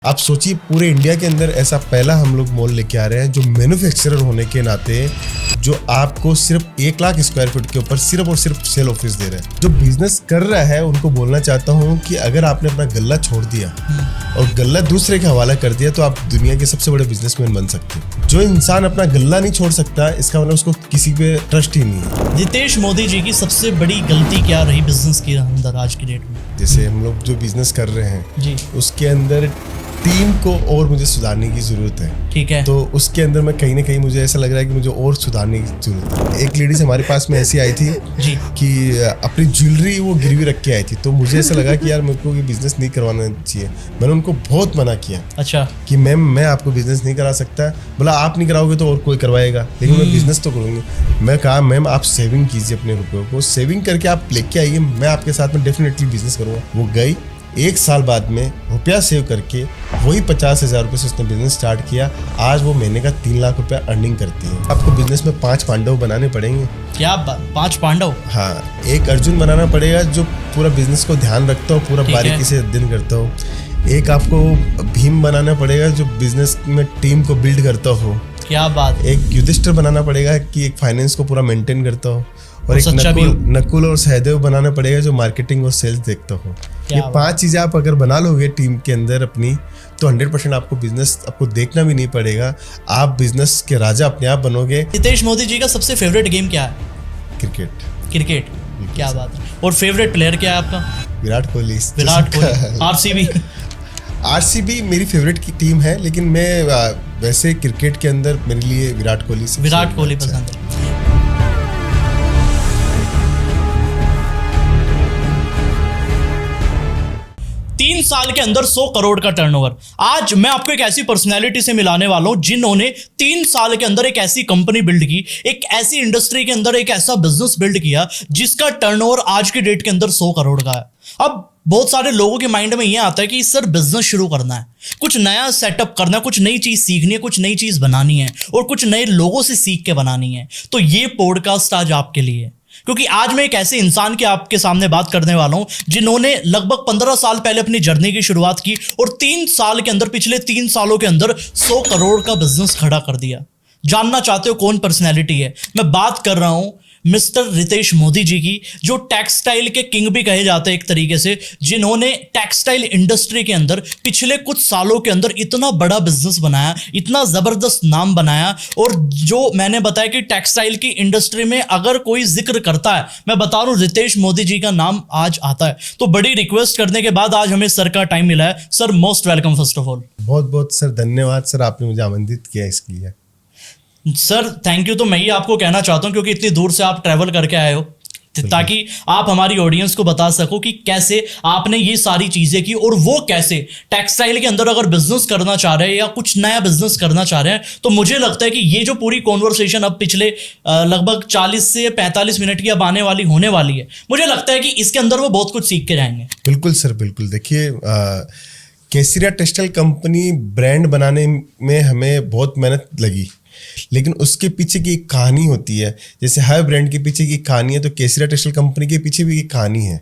आप सोचिए पूरे इंडिया के अंदर ऐसा पहला हम लोग मॉल लेके आ रहे हैं जो मैन्युफैक्चरर होने के नाते जो आपको सिर्फ 1 लाख स्क्वायर फीट के ऊपर सिर्फ और सिर्फ सेल ऑफिस दे रहे हैं। जो बिजनेस कर रहा है उनको बोलना चाहता हूँ कि अगर आपने अपना गल्ला छोड़ दिया और गल्ला दूसरे के हवाला कर दिया तो आप दुनिया के सबसे बड़े बिजनेसमैन बन सकते हैं। जो इंसान अपना गल्ला नहीं छोड़ सकता इसका मतलब उसको किसी पे ट्रस्ट ही नहीं है। रितेश मोदी जी की सबसे बड़ी गलती क्या रही बिजनेस के अंदर आज की डेट में? जैसे हम लोग जो बिजनेस कर रहे हैं जी उसके अंदर टीम को और मुझे सुधारने की जरूरत है। ठीक है। तो उसके अंदर मैं कहीं ना कहीं मुझे ऐसा लग रहा है कि मुझे और सुधारने की जरूरत है। एक लेडीज हमारे पास में ऐसी आई थी जी कि अपनी ज्वेलरी वो गिरवी रख के आई थी, तो मुझे ऐसा लगा कि यार मेरे को ये बिजनेस नहीं करवाना चाहिए। मैंने उनको बहुत मना किया अच्छा कि मैम मैं आपको बिजनेस नहीं करा सकता। बोला आप नहीं कराओगे तो और कोई करवाएगा, लेकिन मैं बिजनेस तो करूँगी। मैं कहा मैम आप सेविंग कीजिए अपने रुपयों को, सेविंग करके आप लेके आइए, मैं आपके साथ में डेफिनेटली बिजनेस करूँगा। वो गई 1 साल बाद में रुपया सेव करके वही 50,000 रुपये से उसने बिजनेस स्टार्ट किया। आज वो महीने का 3 लाख रुपया अर्निंग करती है। आपको बिजनेस में 5 पांडव बनाने पड़ेंगे। क्या बात, 5 पांडव? हाँ, एक अर्जुन बनाना पड़ेगा जो पूरा बिजनेस को ध्यान रखता हो, पूरा बारीकी से अध्ययन करता हो। एक आपको भीम बनाना पड़ेगा जो बिजनेस में टीम को बिल्ड करता हो। क्या बात। एक युधिष्ठिर बनाना पड़ेगा कि एक फाइनेंस को पूरा मेंटेन करता हो, और एक नकुल और सहदेव बनाना पड़ेगा जो मार्केटिंग और सेल्स देखता हो। ये 5 चीजें आप अगर बना लोगे टीम के अंदर अपनी, तो 100% आपको बिजनेस आपको देखना भी नहीं पड़ेगा, आप बिजनेस के राजा अपने आप बनोगे। रितेश मोदी जी का सबसे फेवरेट गेम क्या है? क्रिकेट। क्या बात है। और फेवरेट प्लेयर क्या है आपका? विराट कोहली। आरसीबी मेरी फेवरेट की टीम है, लेकिन मैं वैसे क्रिकेट के अंदर मेरे लिए विराट कोहली पसंद है। 3 साल के अंदर 100 करोड़ का टर्नओवर। आज मैं आपको एक ऐसी पर्सनैलिटी से मिलाने वाला हूं जिन्होंने 3 साल के अंदर एक ऐसी कंपनी बिल्ड की, एक ऐसी इंडस्ट्री के अंदर एक ऐसा बिजनेस बिल्ड किया जिसका टर्नओवर आज की डेट के अंदर 100 करोड़ का है। अब बहुत सारे लोगों के माइंड में यह आता है कि सर बिजनेस शुरू करना है, कुछ नया सेटअप करना है, कुछ नई चीज सीखनी है, कुछ नई चीज बनानी है और कुछ नए लोगों से सीख के बनानी है। तो ये पॉडकास्ट आज आपके लिए है, क्योंकि आज मैं एक ऐसे इंसान के आपके सामने बात करने वाला हूं जिन्होंने लगभग 15 साल पहले अपनी जर्नी की शुरुआत की और 3 साल के अंदर, पिछले 3 सालों के अंदर 100 करोड़ का बिजनेस खड़ा कर दिया। जानना चाहते हो कौन पर्सनैलिटी है? मैं बात कर रहा हूं मिस्टर रितेश मोदी जी की, जो टेक्सटाइल के किंग भी कहे जाते हैं एक तरीके से, जिन्होंने टेक्सटाइल इंडस्ट्री के अंदर पिछले कुछ सालों के अंदर इतना बड़ा बिजनेस बनाया, इतना जबरदस्त नाम बनाया। और जो मैंने बताया कि टेक्सटाइल की इंडस्ट्री में अगर कोई जिक्र करता है, मैं बता रहा हूं रितेश मोदी जी का नाम आज आता है। तो बड़ी रिक्वेस्ट करने के बाद आज हमें सर का टाइम मिला है। Sir most welcome first of all. बहुत बहुत सर धन्यवाद सर, आपने मुझे आमंत्रित किया इसके लिए। सर थैंक यू तो मैं ही आपको कहना चाहता हूं, क्योंकि इतनी दूर से आप ट्रैवल करके आए हो, ताकि आप हमारी ऑडियंस को बता सको कि कैसे आपने ये सारी चीजें की और वो कैसे टेक्सटाइल के अंदर अगर बिजनेस करना चाह रहे हैं या कुछ नया बिजनेस करना चाह रहे हैं। तो मुझे लगता है कि ये जो पूरी कॉन्वर्सेशन अब पिछले लगभग 40 से 45 मिनट की अब आने वाली होने वाली है, मुझे लगता है कि इसके अंदर वो बहुत कुछ सीख के जाएंगे। बिल्कुल सर, बिल्कुल। देखिए केसरिया टेक्सटाइल कंपनी ब्रांड बनाने में हमें बहुत मेहनत लगी, लेकिन उसके पीछे की एक कहानी होती है। जैसे हर ब्रांड के पीछे की कहानी है, तो केसरिया टेक्सटाइल कंपनी के पीछे भी एक कहानी है।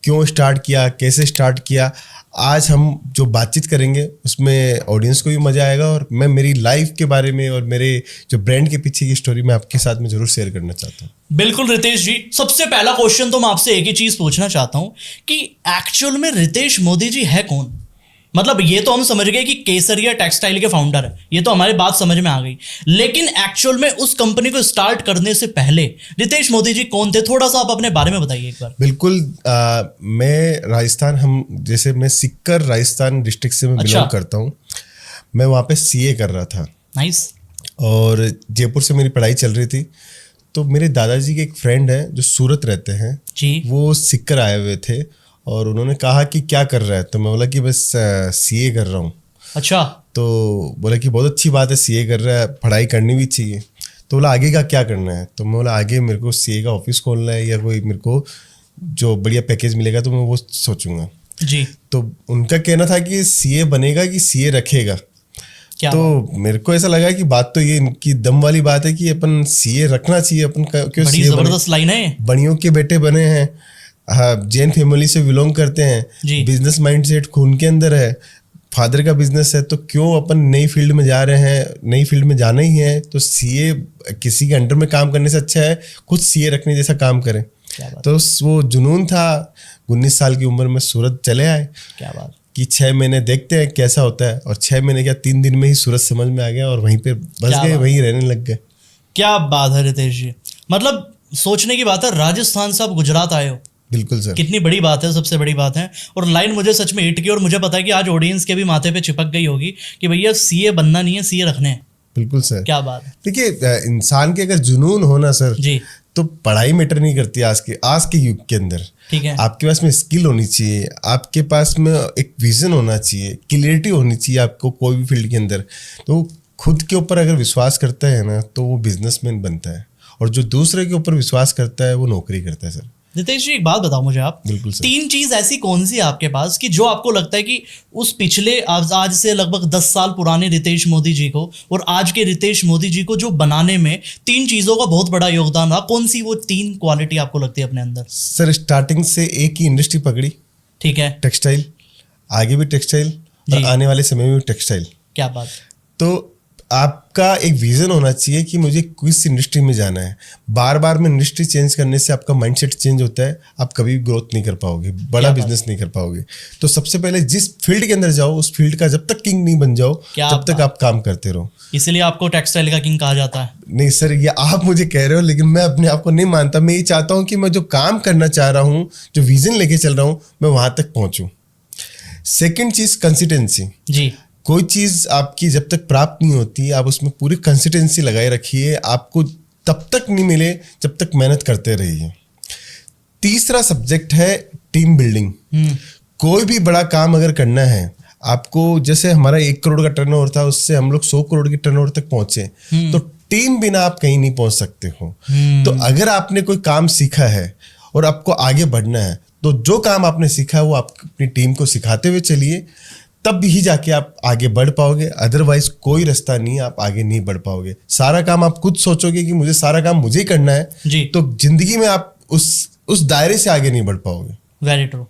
क्यों स्टार्ट किया, कैसे स्टार्ट किया, आज हम जो बातचीत करेंगे उसमें ऑडियंस को भी मजा आएगा, और मैं मेरी लाइफ के बारे में और मेरे जो ब्रांड के पीछे की स्टोरी मैं आपके साथ में जरूर शेयर करना चाहता हूँ। बिल्कुल रितेश जी, सबसे पहला क्वेश्चन तो मैं आपसे एक ही चीज पूछना चाहता हूँ कि एक्चुअल में रितेश मोदी जी है कौन? मतलब ये तो हम समझ गए कि केसरिया टेक्सटाइल के फाउंडर है, ये तो हमारी बात समझ में आ गई, लेकिन एक्चुअल में उस कंपनी को स्टार्ट करने से पहले रितेश मोदी जी कौन थे? थोड़ा सा आप अपने बारे में बताइए एक बार। बिल्कुल। मैं राजस्थान, जैसे मैं सिक्कर राजस्थान डिस्ट्रिक्ट से मैं बिलोंग करता हूँ। मैं वहाँ पे सीए कर रहा था। नाइस। और जयपुर से मेरी पढ़ाई चल रही थी, तो मेरे दादाजी के एक फ्रेंड है जो सूरत रहते हैं जी, वो सिक्कर आए हुए थे और उन्होंने कहा कि क्या कर रहा है, तो मैं बोला कि बस सीए कर रहा हूँ। अच्छा। तो बोला कि बहुत अच्छी बात है, सीए कर रहा है, पढ़ाई करनी भी चाहिए। तो बोला आगे का क्या करना है, तो मैं बोला आगे मेरे को सीए का ऑफिस खोलना है, या कोई मेरे को जो बढ़िया पैकेज मिलेगा तो मैं वो सोचूंगा जी। तो उनका कहना था कि सीए बनेगा कि सीए रखेगा। तो मेरे को ऐसा लगा कि बात तो ये इनकी दम वाली बात है कि अपन सीए रखना चाहिए। अपन क्यों सीए? जबरदस्त लाइन है। बड़ियों के बेटे बने हैं, हाँ, जैन फैमिली से बिलोंग करते हैं, बिजनेस माइंडसेट खून के अंदर है, फादर का बिजनेस है तो क्यों अपन नई फील्ड में जा रहे हैं, नई फील्ड में जाना ही है तो सीए किसी के अंडर में काम करने से अच्छा है खुद सीए रखने जैसा काम करें। तो वो जुनून था, 19 साल की उम्र में सूरत चले आए। क्या बात कि 6 महीने देखते हैं कैसा होता है, और 6 महीने क्या 3 दिन में ही सूरत समझ में आ गया और वहीं पे बस गए, वहीं रहने लग गए। क्या बात है रितेश जी, मतलब सोचने की बात है, राजस्थान से आप गुजरात आए हो, बिल्कुल सर, कितनी बड़ी बात है, सबसे बड़ी बात है। और लाइन मुझे सच में हिट की, और मुझे पता है कि आज ऑडियंस के भी माथे पे चिपक गई होगी कि भैया सीए बनना नहीं है, सीए रखने हैं। बिल्कुल सर, क्या बात है। देखिए इंसान के अगर जुनून हो ना सर जी, तो पढ़ाई मैटर नहीं करती आज के युग के अंदर। ठीक है, आपके पास में स्किल होनी चाहिए, आपके पास में एक विजन होना चाहिए, क्लियरिटी होनी चाहिए आपको कोई भी फील्ड के अंदर। तो खुद के ऊपर अगर विश्वास करता है ना तो वो बिजनेसमैन बनता है, और जो दूसरे के ऊपर विश्वास करता है वो नौकरी करता है सर। रितेश जी एक बात बताओ मुझे आप, बिल्कुल सर। 3 चीज ऐसी कौन सी है आपके पास कि जो आपको लगता है कि उस पिछले आज से लगभग 10 साल पुराने रितेश मोदी जी को और आज के रितेश मोदी जी को जो बनाने में 3 चीजों का बहुत बड़ा योगदान रहा, कौन सी वो 3 क्वालिटी आपको लगती है अपने अंदर? सर स्टार्टिंग से एक ही इंडस्ट्री पकड़ी, ठीक है, टेक्सटाइल, आगे भी टेक्सटाइल और जी। आने वाले समय में भी टेक्सटाइल। क्या बात। तो आपका एक विजन होना चाहिए कि मुझे किस इंडस्ट्री में जाना है। बार बार में इंडस्ट्री चेंज करने से आपका माइंडसेट चेंज होता है, आप कभी भी ग्रोथ नहीं कर पाओगे, बड़ा बिजनेस नहीं कर पाओगे। तो सबसे पहले जिस फील्ड के अंदर जाओ उस फील्ड का जब तक किंग नहीं बन जाओ तब तक आप काम करते रहो। इसीलिए आपको टेक्सटाइल का किंग कहा जाता है। नहीं सर, ये आप मुझे कह रहे हो, लेकिन मैं अपने आप को नहीं मानता। मैं ये चाहता हूँ कि मैं जो काम करना चाह रहा हूँ, जो विजन लेके चल रहा हूँ, मैं वहां तक पहुंचूं। सेकेंड चीज कंसिस्टेंसी। जी, कोई चीज़ आपकी जब तक प्राप्त नहीं होती आप उसमें पूरी कंसिस्टेंसी लगाए रखिए, आपको तब तक नहीं मिले जब तक मेहनत करते रहिए। तीसरा सब्जेक्ट है टीम बिल्डिंग। कोई भी बड़ा काम अगर करना है आपको, जैसे हमारा 1 करोड़ का टर्नओवर था, उससे हम लोग 100 करोड़ के टर्नओवर तक पहुंचे, तो टीम बिना आप कहीं नहीं पहुंच सकते हो। तो अगर आपने कोई काम सीखा है और आपको आगे बढ़ना है तो जो काम आपने सीखा है वो आप अपनी टीम को सिखाते हुए चलिए, तब ही जाके आप आगे बढ़ पाओगे। अदरवाइज कोई रास्ता नहीं, आप आगे नहीं बढ़ पाओगे। सारा काम आप खुद सोचोगे कि मुझे सारा काम मुझे ही करना है जी, तो जिंदगी में आप उस दायरे से आगे नहीं बढ़ पाओगे। Very true.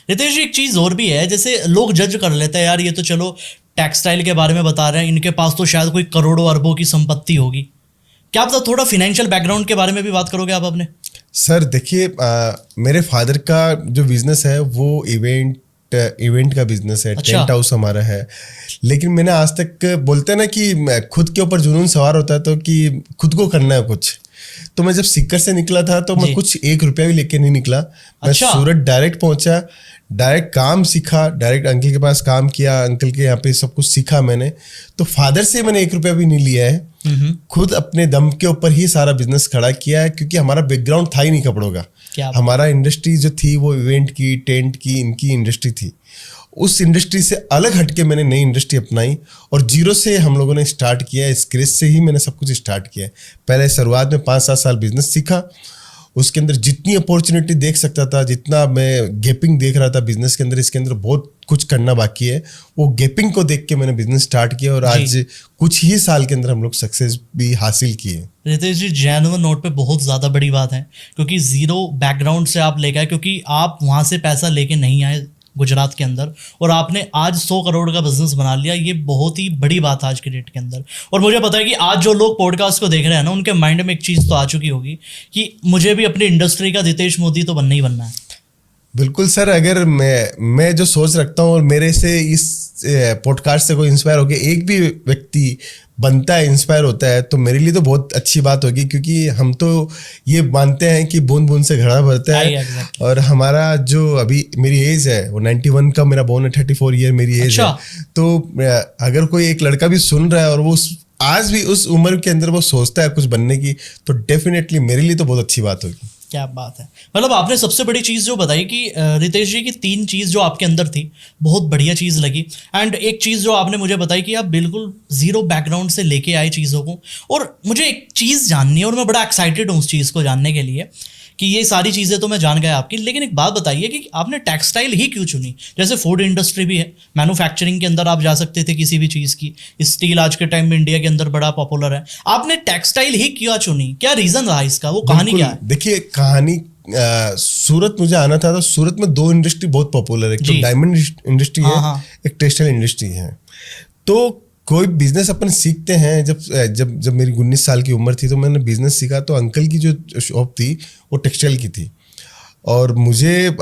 रितेश जी एक चीज और भी है, जैसे लोग जज कर लेते हैं यार ये तो चलो टेक्सटाइल के बारे में बता रहे हैं, इनके पास तो शायद कोई करोड़ों अरबों की संपत्ति होगी। क्या आप थोड़ा फाइनेंशियल बैकग्राउंड के बारे में भी बात करोगे आप अपने? सर देखिए, मेरे फादर का जो बिजनेस है वो इवेंट का बिजनेस है। अच्छा। टेंट हाउस हमारा है। लेकिन मैंने आज तक, बोलते हैं ना कि खुद के ऊपर जुनून सवार होता है तो कि खुद को करना है कुछ। तो मैं जब सीकर से निकला था तो मैं कुछ 1 रुपया भी लेके नहीं निकला। मैं अच्छा। सूरत डायरेक्ट पहुंचा, डायरेक्ट काम सीखा, डायरेक्ट अंकल के पास काम किया, अंकल के यहाँ पे सब कुछ सीखा मैंने। तो फादर से मैंने 1 रुपया भी नहीं लिया है, खुद अपने दम के ऊपर ही सारा बिजनेस खड़ा किया है, क्योंकि हमारा बैकग्राउंड था ही नहीं कपड़ों का। हमारा इंडस्ट्री जो थी वो इवेंट की, टेंट की, इनकी इंडस्ट्री थी। उस इंडस्ट्री से अलग हटके मैंने नई इंडस्ट्री अपनाई और जीरो से हम लोगों ने स्टार्ट किया है। स्क्रैच से ही मैंने सब कुछ स्टार्ट किया है। पहले शुरुआत में 5-7 साल बिजनेस सीखा, उसके अंदर जितनी अपॉर्चुनिटी देख सकता था, जितना मैं गैपिंग देख रहा था बिजनेस के अंदर, इसके अंदर बहुत कुछ करना बाकी है, वो गैपिंग को देख के मैंने बिजनेस स्टार्ट किया और आज कुछ ही साल के अंदर हम लोग सक्सेस भी हासिल किए। रितेश जी जेन्युइन नोट पे बहुत ज़्यादा बड़ी बात है, क्योंकि ज़ीरो बैकग्राउंड से आप लेके आए, क्योंकि आप वहाँ से पैसा लेके नहीं आए गुजरात के अंदर, और आपने आज 100 करोड़ का बिजनेस बना लिया। ये बहुत ही बड़ी बात है आज के डेट के अंदर। और मुझे पता है कि आज जो लोग पॉडकास्ट को देख रहे हैं ना, उनके माइंड में एक चीज़ तो आ चुकी होगी कि मुझे भी अपनी इंडस्ट्री का रितेश मोदी तो बनना ही बनना है। बिल्कुल सर, अगर मैं जो सोच रखता हूँ और मेरे से इस पॉडकास्ट से कोई इंस्पायर होकर एक भी व्यक्ति बनता है, इंस्पायर होता है, तो मेरे लिए तो बहुत अच्छी बात होगी, क्योंकि हम तो ये मानते हैं कि बूंद बूंद से घड़ा भरता है। exactly. और हमारा जो अभी मेरी एज है वो 91 का मेरा बोर्न है, 34 ईयर मेरी एज है। तो अगर कोई एक लड़का भी सुन रहा है और वो आज भी उस उम्र के अंदर वो सोचता है कुछ बनने की, तो डेफिनेटली मेरे लिए तो बहुत अच्छी बात होगी। क्या बात है। मतलब आपने सबसे बड़ी चीज़ जो बताई कि रितेश जी की 3 चीज़ जो आपके अंदर थी, बहुत बढ़िया चीज़ लगी। एंड एक चीज़ जो आपने मुझे बताई कि आप बिल्कुल ज़ीरो बैकग्राउंड से लेके आए चीज़ों को। और मुझे एक चीज़ जाननी है और मैं बड़ा एक्साइटेड हूँ उस चीज़ को जानने के लिए कि ये सारी चीज़ें तो मैं जान गया आपकी, लेकिन एक बात बताइए कि आपने टेक्सटाइल ही क्यों चुनी? जैसे फूड इंडस्ट्री भी है, मैन्युफैक्चरिंग के अंदर आप जा सकते थे किसी भी चीज़ की, स्टील आज के टाइम में इंडिया के अंदर बड़ा पॉपुलर है, आपने टेक्सटाइल ही क्यों चुनी? क्या रीज़न रहा इसका, वो कहानी क्या है? देखिए, कहानी सूरत मुझे आना था, तो सूरत में दो इंडस्ट्री बहुत पॉपुलर है, एक तो जी। डायमंड इंडस्ट्री है, हाँ। एक टेक्सटाइल इंडस्ट्री है। तो कोई बिजनेस अपन सीखते हैं, जब मेरी 19 साल की उम्र थी तो मैंने बिजनेस सीखा। तो अंकल की जो शॉप थी वो टेक्सटाइल की थी, और मुझे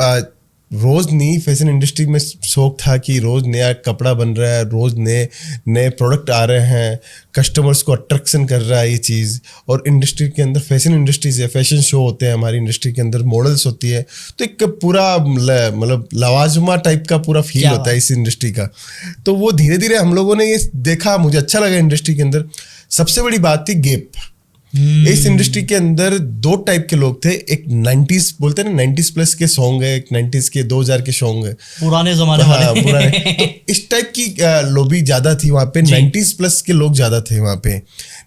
रोज नई फैशन इंडस्ट्री में शौक था कि रोज नया कपड़ा बन रहा है, रोज नए नए प्रोडक्ट आ रहे हैं, कस्टमर्स को अट्रैक्शन कर रहा है ये चीज़। और इंडस्ट्री के अंदर फैशन इंडस्ट्रीज है, फैशन शो होते हैं हमारी इंडस्ट्री के अंदर, मॉडल्स होती है, तो एक पूरा मतलब लवाजमा टाइप का पूरा फील होता है इस इंडस्ट्री का। तो वो धीरे धीरे हम लोगों ने ये देखा, मुझे अच्छा लगा इंडस्ट्री के अंदर। सबसे बड़ी बात थी गैप। इस इंडस्ट्री के अंदर दो टाइप के लोग थे, एक 90s बोलते हैं ना, 90s प्लस के सॉन्ग है, एक 90s के 2000 के सॉन्ग है, पुराने जमाने हाँ, वाले। पुराने। तो इस टाइप की लॉबी ज्यादा थी वहाँ पे, 90s प्लस के लोग ज्यादा थे वहाँ पे।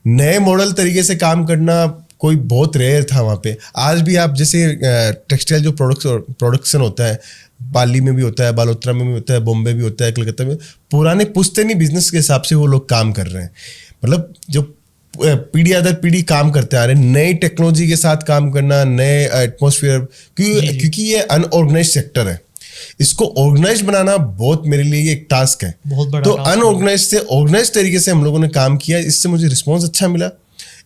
नए मॉडल तरीके से काम करना कोई बहुत रेयर था वहाँ पे। आज भी आप जैसे टेक्सटाइल जो प्रोडक्शन होता है, पाली में भी होता है, बालोतरा में भी होता है, बॉम्बे भी होता है, कलकत्ता में, पुराने पुश्तैनी बिजनेस के हिसाब से वो लोग काम कर रहे हैं। मतलब जो पीढ़ी दर पीढ़ी काम करते आ रहे हैं, नई टेक्नोलॉजी के साथ काम करना, नए एटमॉस्फेयर, क्योंकि ये अनऑर्गेनाइज सेक्टर है, इसको ऑर्गेनाइज बनाना बहुत मेरे लिए एक टास्क है। बहुत बड़ा तो टास्क है। अनऑर्गेनाइज से ऑर्गेनाइज तरीके से हम लोगों ने काम किया, इससे मुझे रिस्पॉन्स अच्छा मिला,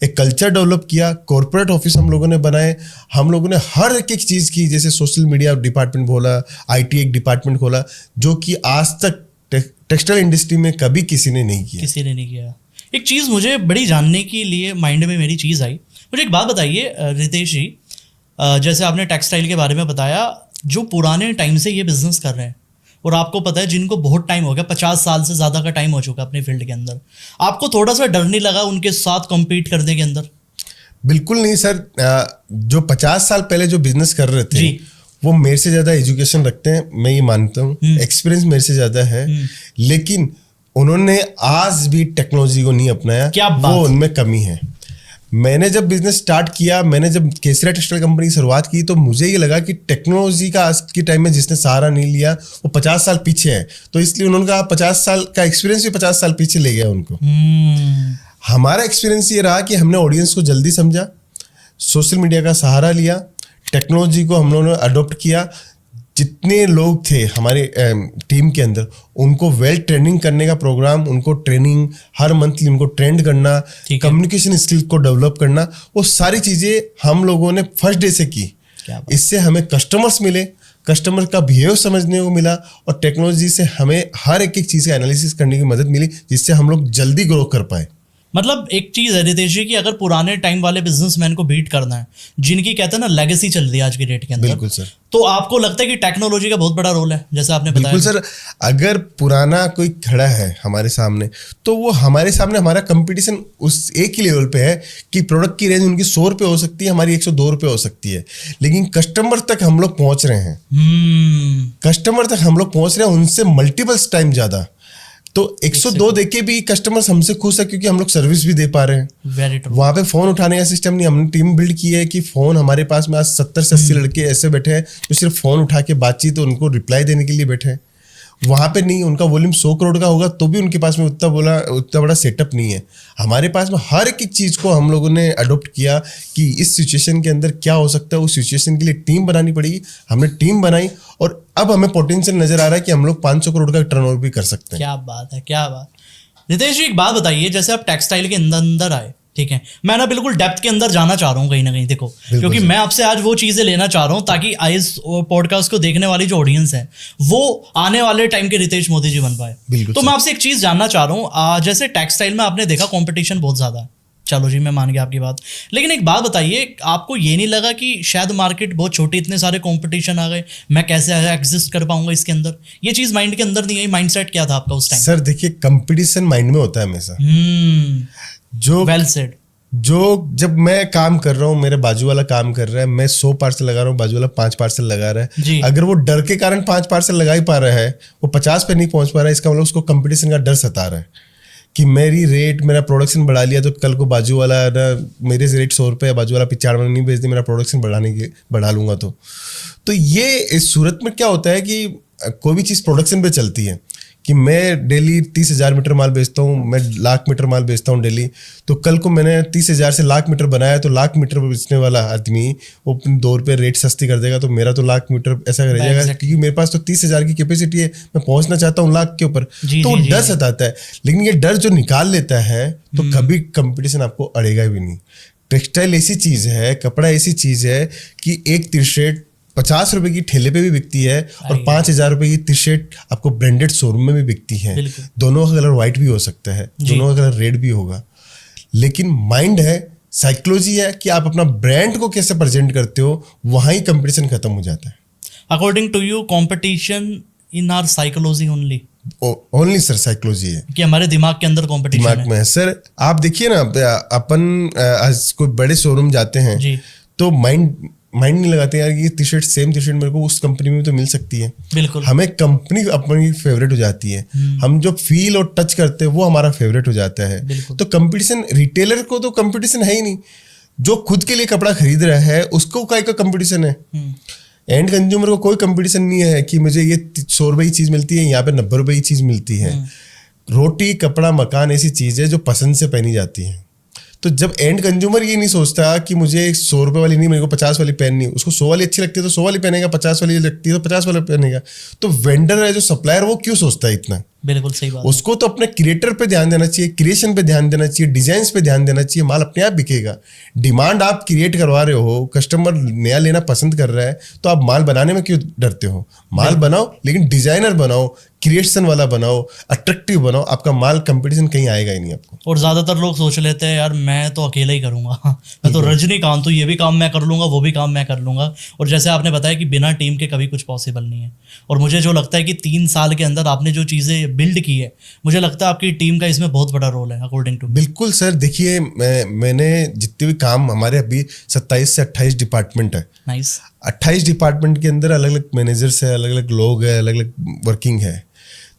एक कल्चर डेवलप किया, कॉर्पोरेट ऑफिस हम लोगों ने बनाए, हम लोगों ने हर एक चीज़ की, जैसे सोशल मीडिया डिपार्टमेंट खोला, IT एक डिपार्टमेंट खोला, जो कि आज तक टेक्सटाइल इंडस्ट्री में कभी किसी ने नहीं किया। किसी ने नहीं किया। एक चीज़ मुझे बड़ी जानने के लिए माइंड में मेरी चीज़ आई, मुझे एक बात बताइए रितेश जी, जैसे आपने टेक्सटाइल के बारे में बताया, जो पुराने टाइम से ये बिजनेस कर रहे हैं, और आपको पता है जिनको बहुत टाइम हो गया, 50 साल से ज़्यादा का टाइम हो चुका अपने फील्ड के अंदर, आपको थोड़ा सा डर नहीं लगा उनके साथ कम्पीट करने के अंदर? बिल्कुल नहीं सर। जो 50 साल पहले जो बिजनेस कर रहे थे जी। वो मेरे से ज़्यादा एजुकेशन रखते हैं, मैं ये मानता हूँ, एक्सपीरियंस मेरे से ज़्यादा है, लेकिन उन्होंने आज भी टेक्नोलॉजी को नहीं अपनाया। क्या बात? वो उनमें कमी है। मैंने जब बिजनेस स्टार्ट किया, मैंने जब केसरिया टेक्सटाइल कंपनी की शुरुआत की, तो मुझे ये लगा कि टेक्नोलॉजी का आज के टाइम में जिसने सहारा नहीं लिया वो 50 साल पीछे है। तो इसलिए उन्होंने कहा 50 साल का एक्सपीरियंस भी 50 साल पीछे ले गया उनको। हमारा एक्सपीरियंस ये रहा कि हमने ऑडियंस को जल्दी समझा, सोशल मीडिया का सहारा लिया, टेक्नोलॉजी को हम लोगों ने अडॉप्ट किया। जितने लोग थे हमारे टीम के अंदर, उनको वेल ट्रेनिंग करने का प्रोग्राम, उनको ट्रेनिंग हर मंथली, उनको ट्रेंड करना, कम्युनिकेशन स्किल को डेवलप करना, वो सारी चीज़ें हम लोगों ने फर्स्ट डे से की। इससे हमें कस्टमर्स मिले, कस्टमर का बिहेव समझने को मिला, और टेक्नोलॉजी से हमें हर एक चीज़ का एनालिसिस करने की मदद मिली, जिससे हम लोग जल्दी ग्रो कर पाए। मतलब एक चीज़ है रितेश जी कि अगर पुराने टाइम वाले बिजनेसमैन को बीट करना है, जिनकी कहते हैं ना लेगेसी चल रही है आज की डेट के अंदर, बिल्कुल सर, तो आपको लगता है कि टेक्नोलॉजी का बहुत बड़ा रोल है, जैसे आपने बताया? बिल्कुल सर। अगर पुराना कोई खड़ा है हमारे सामने, तो वो हमारे सामने, हमारा कंपटीशन उस एक ही लेवल पे है कि प्रोडक्ट की रेंज उनकी 100 रुपये हो सकती है, हमारी 102 रुपये हो सकती है, लेकिन कस्टमर तक हम लोग पहुंच रहे हैं। कस्टमर तक हम लोग पहुंच रहे हैं उनसे मल्टीपल्स टाइम ज़्यादा। तो 102 देके भी कस्टमर्स हमसे खुश है, क्योंकि हम लोग सर्विस भी दे पा रहे हैं। Very true. वहाँ पे फोन उठाने का सिस्टम नहीं, हमने टीम बिल्ड की है कि फोन हमारे पास में आज 70 से 80 लड़के ऐसे बैठे हैं जो सिर्फ फोन उठा के बातचीत, उनको रिप्लाई देने के लिए बैठे हैं। वहाँ पे नहीं, उनका वॉल्यूम 100 करोड़ का होगा तो भी उनके पास में उतना बड़ा सेटअप नहीं है। हमारे पास में हर एक चीज़ को हम लोगों ने अडोप्ट किया कि इस सिचुएशन के अंदर क्या हो सकता है, उस सिचुएशन के लिए टीम बनानी पड़ेगी। हमने टीम बनाई, और अब हमें पोटेंशियल नजर आ रहा है कि हम लोग 500 करोड़ का टर्नओवर भी कर सकते हैं। क्या बात है, क्या बात। रितेश जी एक बात बताइए, जैसे आप टेक्सटाइल के अंदर आए, ठीक है, मैं ना बिल्कुल डेप्थ के अंदर जाना चाह रहा हूँ कहीं ना कहीं, देखो, क्योंकि मैं आपसे आज वो चीज़ें लेना चाह रहा हूँ ताकि इस पॉडकास्ट को देखने वाली जो ऑडियंस है वो आने वाले टाइम के रितेश मोदी जी बन पाए। तो मैं आपसे एक चीज़ जानना चाह रहा हूँ, जैसे टेक्सटाइल में आपने देखा कंपटीशन बहुत ज़्यादा है, चलो जी मैं मान गया आपकी बात, लेकिन एक बात बताइए, आपको ये नहीं लगा कि शायद मार्केट बहुत छोटी, इतने सारे कंपटीशन आ गए, मैं कैसे एग्जिस्ट कर पाऊंगा इसके अंदर? ये चीज़ माइंड के अंदर नहीं आई? माइंडसेट क्या था आपका उस टाइम? सर देखिए, कंपटीशन माइंड में होता है हमेशा। जो वेल सेड। जो जब मैं काम कर रहा हूँ, मेरे बाजू वाला काम कर रहा है, मैं 100 पार्सल लगा रहा हूँ, बाजू वाला 5 पार्सल लगा रहा है, अगर वो डर के कारण 5 पार्सल लगा ही पा रहा है, वो 50 पे नहीं पहुंच पा रहा है, इसका मतलब उसको कंपटीशन का डर सता रहा है कि मेरा प्रोडक्शन बढ़ा लिया तो कल को बाजू वाला ना मेरे रेट 100 रुपये, बाजू वाला 95 नहीं बेच दे, मेरा प्रोडक्शन बढ़ा लूंगा। तो ये इस सूरत में क्या होता है कि कोई भी चीज़ प्रोडक्शन पे चलती है कि मैं डेली 30,000 मीटर माल बेचता हूँ, मैं 1,00,000 मीटर माल बेचता हूँ डेली, तो कल को मैंने 30,000 से 1,00,000 मीटर बनाया तो 1,00,000 मीटर बेचने वाला आदमी वो अपने 2 रुपये रेट सस्ती कर देगा, तो मेरा तो 1,00,000 मीटर ऐसा रह जाएगा क्योंकि मेरे पास तो 30,000 की कैपेसिटी है, मैं पहुंचना चाहता हूँ 1,00,000 के ऊपर। तो डर सताता है, लेकिन ये डर जो निकाल लेता है तो कभी कंपटीशन आपको अड़ेगा भी नहीं। टेक्सटाइल ऐसी चीज है, कपड़ा ऐसी चीज है कि एक टी शर्ट 50 रुपए की ठेले पे भी बिकती है और 5,000 रुपए की टी शर्ट आपको ब्रांडेड शोरूम में भी बिकती है। दोनों का कलर व्हाइट भी हो सकता है, दोनों का कलर रेड भी होगा, लेकिन माइंड है, साइकोलॉजी है कि आप अपना ब्रांड को कैसे प्रेजेंट करते हो, वहां ही कंपटीशन खत्म हो जाता है। According to you competition in our psychology only sir, psychology है कि हमारे दिमाग के अंदर कंपटीशन दिमाग में है सर। आप देखिए ना, अपन आज कोई बड़े शोरूम जाते हैं तो माइंड नहीं लगाते यार ये T shirt, same T shirt मेरे को उस कंपनी में तो मिल सकती है। बिल्कुल, हमें कंपनी अपनी फेवरेट हो जाती है, हम जो फील और टच करते हैं वो हमारा फेवरेट हो जाता है। तो कंपटीशन, रिटेलर को तो कंपटीशन है ही नहीं, जो खुद के लिए कपड़ा खरीद रहा है उसको काय का कंपटीशन है। एंड कंज्यूमर को कोई कंपटीशन नहीं है कि मुझे ये 100 रुपए की चीज मिलती है, यहाँ पे 90 रुपए की चीज मिलती है। रोटी, कपड़ा, मकान ऐसी चीज है जो पसंद से पहनी जाती है। तो जब एंड कंज्यूमर ये नहीं सोचता कि मुझे 100 रुपए वाली नहीं, मेरे को 50 वाली पहननी, उसको 100 वाली अच्छी लगती है तो 100 वाली पहनेगा, 50 वाली लगती है तो 50 वाली पहनेगा। तो वेंडर है जो सप्लायर, वो क्यों सोचता है इतना? बिल्कुल सही बात। उसको तो अपने क्रिएटर पे ध्यान देना चाहिए, क्रिएशन पे ध्यान देना चाहिए, डिजाइन पे ध्यान देना चाहिए, माल अपने आप बिकेगा। डिमांड आप क्रिएट करवा रहे हो, कस्टमर नया लेना पसंद कर रहा है, तो आप माल बनाने में क्यों डरते हो? माल बनाओ, लेकिन डिजाइनर बनाओ, क्रिएशन वाला बनाओ, अट्रैक्टिव बनाओ, आपका माल कंपटीशन कहीं आएगा ही नहीं आपको। और ज्यादातर लोग सोच लेते हैं यार मैं तो अकेला ही करूंगा, मैं तो रजनीकांत हूँ, ये भी काम मैं कर लूंगा, वो भी काम मैं कर लूंगा। और जैसे आपने बताया कि बिना टीम के कभी कुछ पॉसिबल नहीं है। और मुझे जो लगता है कि 3 साल के अंदर आपने जो चीजें बिल्ड की है, मुझे लगता है आपकी टीम का इसमें बहुत बड़ा रोल है अकॉर्डिंग टू। बिल्कुल सर, देखिए मैंने जितने भी काम, हमारे अभी 27 से 28 डिपार्टमेंट है। नाइस। 28 डिपार्टमेंट के अंदर अलग अलग मैनेजर्स है, अलग अलग लोग है, अलग अलग वर्किंग है,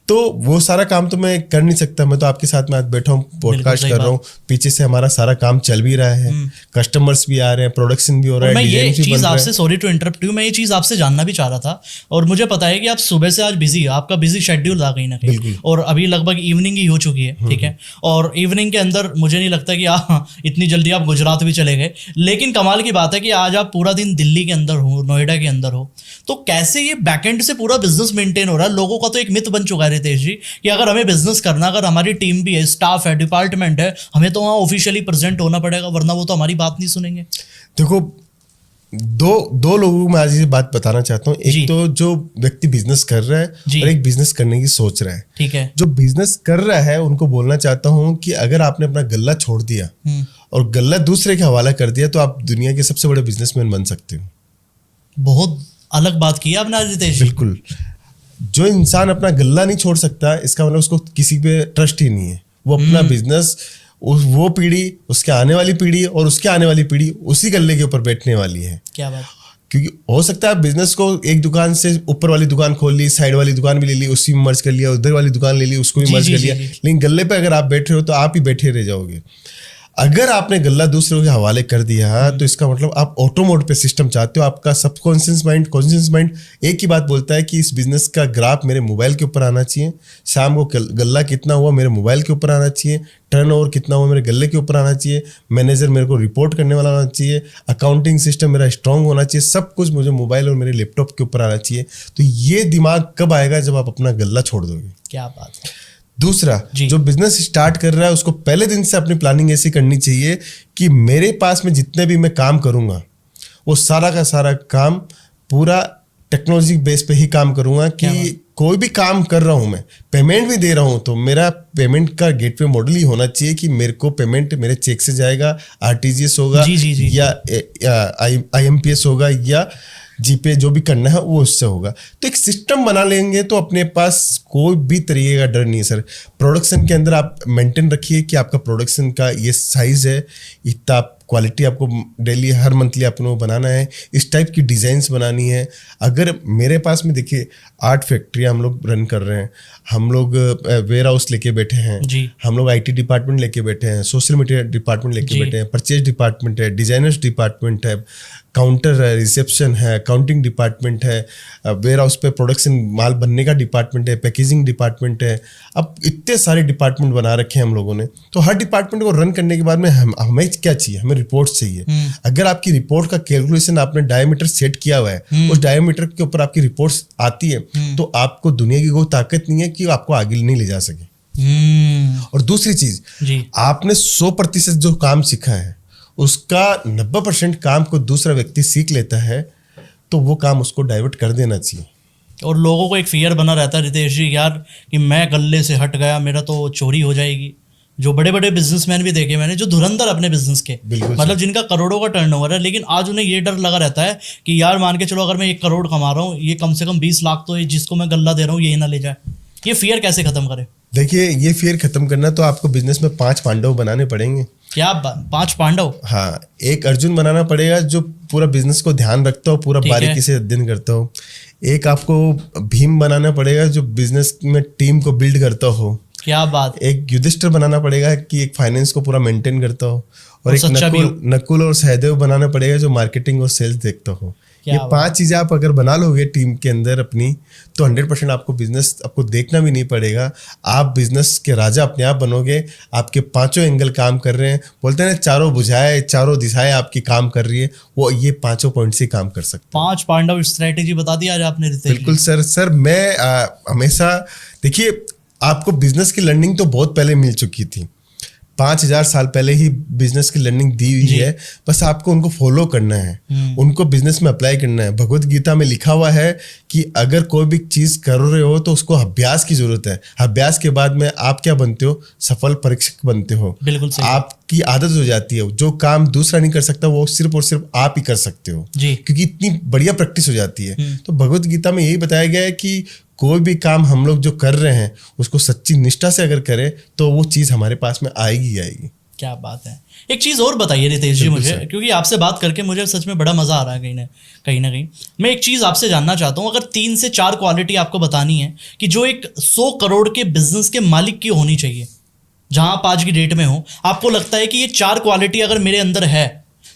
तो वो सारा काम तो मैं कर नहीं सकता। मैं तो आपके साथ में आज बैठा हूँ, पॉडकास्ट कर रहा हूँ, पीछे से हमारा सारा काम चल भी रहा है, कस्टमर्स भी आ रहे हैं, प्रोडक्शन भी हो रहा है। मैं ये चीज आपसे, सॉरी टू इंटरप्ट यू, मैं ये चीज आपसे जानना भी चाह रहा था। और मुझे पता है कि आप सुबह से आज बिजी है, आपका बिजी शेड्यूल था कहीं ना कहीं, और अभी लगभग इवनिंग ही हो चुकी है, ठीक है। और इवनिंग के अंदर मुझे नहीं लगता कि इतनी जल्दी आप गुजरात भी चले गए। लेकिन कमाल की बात है कि आज आप पूरा दिन दिल्ली के अंदर हो, नोएडा के अंदर हो, तो कैसे ये बैकएंड से पूरा बिजनेस मेंटेन हो रहा है? लोगों का तो एक मिथ बन चुका है रितेश जी कि अगर हमें बिजनेस करना, अगर हमारी टीम भी है, स्टाफ है, डिपार्टमेंट है, हमें तो वहाँ ऑफिशियली प्रेजेंट होना पड़ेगा, वरना वो तो हमारी बात नहीं सुनेंगे। देखो, दो लोगों को मैं आज ये बात बताना चाहता हूँ। एक तो जो व्यक्ति बिजनेस कर रहा है और एक बिजनेस करने की सोच रहा है, ठीक है। जो बिजनेस कर रहा है उनको बोलना चाहता हूँ कि अगर आपने अपना गल्ला छोड़ दिया और गल्ला दूसरे के हवाला कर दिया तो आप दुनिया के सबसे बड़े बिजनेसमैन बन सकते हो। बहुत अलग बात की आपने आज रितेश। बिल्कुल, जो इंसान अपना गल्ला नहीं छोड़ सकता, इसका मतलब उसको किसी पे ट्रस्ट ही नहीं है। वो अपना बिजनेस, वो पीढ़ी, उसके आने वाली पीढ़ी और उसके आने वाली पीढ़ी उसी गल्ले के ऊपर बैठने वाली है। क्या बात? क्योंकि हो सकता है बिजनेस को एक दुकान से ऊपर वाली दुकान खोल ली, साइड वाली दुकान भी ले ली, उसी में मर्ज कर लिया, उधर वाली दुकान ले ली, उसको भी मर्ज कर लिया, लेकिन गल्ले पे अगर आप बैठे हो तो आप ही बैठे रह जाओगे। अगर आपने गल्ला दूसरों के हवाले कर दिया तो इसका मतलब आप ऑटो मोड पे सिस्टम चाहते हो। आपका सबकॉन्शियस माइंड, कॉन्शियस माइंड एक ही बात बोलता है कि इस बिजनेस का ग्राफ मेरे मोबाइल के ऊपर आना चाहिए, शाम को गल्ला कितना हुआ मेरे मोबाइल के ऊपर आना चाहिए, टर्नओवर कितना हुआ मेरे गल्ले के ऊपर आना चाहिए, मैनेजर मेरे को रिपोर्ट करने वाला होना चाहिए, अकाउंटिंग सिस्टम मेरा स्ट्रांग होना चाहिए, सब कुछ मुझे मोबाइल और मेरे लैपटॉप के ऊपर आना चाहिए। तो ये दिमाग कब आएगा? जब आप अपना गल्ला छोड़ दोगे। क्या बात है। दूसरा, जो बिजनेस स्टार्ट कर रहा है उसको पहले दिन से अपनी प्लानिंग ऐसी करनी चाहिए कि मेरे पास में जितने भी मैं काम करूंगा वो सारा का सारा काम पूरा टेक्नोलॉजी बेस पे ही काम करूंगा। कि कोई भी काम कर रहा हूं, मैं पेमेंट भी दे रहा हूं, तो मेरा पेमेंट का गेटवे मॉडल ही होना चाहिए कि मेरे को पेमेंट मेरे चेक से जाएगा, आरटीजीएस होगा या IMPS होगा या जीपे, जो भी करना है वो उससे होगा। तो एक सिस्टम बना लेंगे तो अपने पास कोई भी तरीके का डर नहीं है सर। प्रोडक्शन के अंदर आप मेंटेन रखिए कि आपका प्रोडक्शन का ये साइज है, इतना आप क्वालिटी आपको डेली हर मंथली आपको बनाना है, इस टाइप की डिज़ाइंस बनानी है। अगर मेरे पास में देखिए 8 फैक्ट्रियाँ हम लोग रन कर रहे हैं, हम लोग वेयर हाउस लेके बैठे हैं जी। हम लोग IT डिपार्टमेंट लेके बैठे हैं, सोशल मीडिया डिपार्टमेंट लेके बैठे हैं, परचेज डिपार्टमेंट है, डिजाइनर्स डिपार्टमेंट है, काउंटर है, रिसेप्शन है, अकाउंटिंग डिपार्टमेंट है, वेयर हाउस पे प्रोडक्शन माल बनने का डिपार्टमेंट है, पैकेजिंग डिपार्टमेंट है। अब इतने सारे डिपार्टमेंट बना रखे हैं हम लोगों ने, तो हर डिपार्टमेंट को रन करने के बाद में हमें क्या चाहिए, हमें रिपोर्ट चाहिए। अगर आपकी रिपोर्ट का कैलकुलेशन आपने डायमीटर सेट किया हुआ है, उस डायमीटर के ऊपर आपकी रिपोर्ट्स आती है, तो आपको दुनिया की कोई ताकत नहीं है कि आपको आगे नहीं ले जा सके। और दूसरी चीज, आपने 100% जो काम सीखा है उसका 90% काम को दूसरा व्यक्ति सीख लेता है, तो वो काम उसको डाइवर्ट कर देना चाहिए। और लोगों को एक फियर बना रहता है रितेश जी यार कि मैं गले से हट गया, मेरा तो चोरी हो जाएगी। जो बड़े बड़े बिजनेसमैन भी देखे मैंने, जो धुरंधर अपने बिजनेस के, मतलब जिनका करोड़ों का टर्नओवर है, लेकिन आज उन्हें ये डर लगा रहता है कि यार मान के चलो अगर मैं 1 करोड़ कमा रहा हूँ, ये कम से कम 20 लाख तो ये जिसको मैं गल्ला दे रहा हूँ यही ना ले जाए। ये फियर कैसे खत्म करे? देखिए, ये फियर खत्म करना तो आपको बिजनेस में 5 पांडव बनाने पड़ेंगे। क्या 5 पांडव? हाँ, एक अर्जुन बनाना पड़ेगा जो पूरा बिजनेस को ध्यान रखता हो, पूरा बारीकी से अध्ययन करता हो। एक आपको भीम बनाना पड़ेगा जो बिजनेस में टीम को बिल्ड करता हो। क्या बात। एक युधिष्ठिर बनाना पड़ेगा कि एक फाइनेंस को पूरा मेंटेन करता हो। और एक नकुल और सहदेव बनाना पड़ेगा जो मार्केटिंग और सेल्स देखता हो। ये 5 चीजें आप अगर बना लोगे टीम के अंदर अपनी, तो 100% आपको बिजनेस आपको देखना भी नहीं पड़ेगा। आप बिजनेस के राजा अपने आप बनोगे। आपके 5 एंगल काम कर रहे हैं, बोलते हैं ना चारों भुजाएं चारों दिशाएं आपकी काम कर रही है, वो ये 5 पॉइंट से काम कर सकते हैं। 5 पांडव स्ट्रेटेजी बता दी आज आपने रितेश। बिल्कुल सर मैं हमेशा देखिए, आपको बिजनेस की लर्निंग तो बहुत पहले मिल चुकी थी, 5000 साल पहले ही बिजनेस की लर्निंग दी हुई है। बस आपको उनको फॉलो करना है, उनको बिजनेस में अप्लाई करना है। भगवत गीता में लिखा हुआ है कि अगर कोई भी चीज कर रहे हो तो उसको अभ्यास की जरूरत है। अभ्यास के बाद में आप क्या बनते हो? सफल परीक्षक बनते हो। बिल्कुल सही। आपकी आदत हो जाती है, जो काम दूसरा नहीं कर सकता वो सिर्फ और सिर्फ आप ही कर सकते हो जी। क्योंकि इतनी बढ़िया प्रैक्टिस हो जाती है। तो भगवत गीता में यही बताया गया है कि कोई भी काम हम लोग जो कर रहे हैं उसको सच्ची निष्ठा से अगर करें तो वो चीज़ हमारे पास में आएगी ही आएगी। क्या बात है। एक चीज़ और बताइए रितेश जी मुझे, क्योंकि आपसे बात करके मुझे सच में बड़ा मज़ा आ रहा है कहीं ना कहीं। मैं एक चीज़ आपसे जानना चाहता हूँ, अगर 3 से 4 क्वालिटी आपको बतानी है कि जो एक 100 करोड़ के बिजनेस के मालिक की होनी चाहिए, जहाँ आप आज की डेट में हो, आपको लगता है कि ये 4 क्वालिटी अगर मेरे अंदर है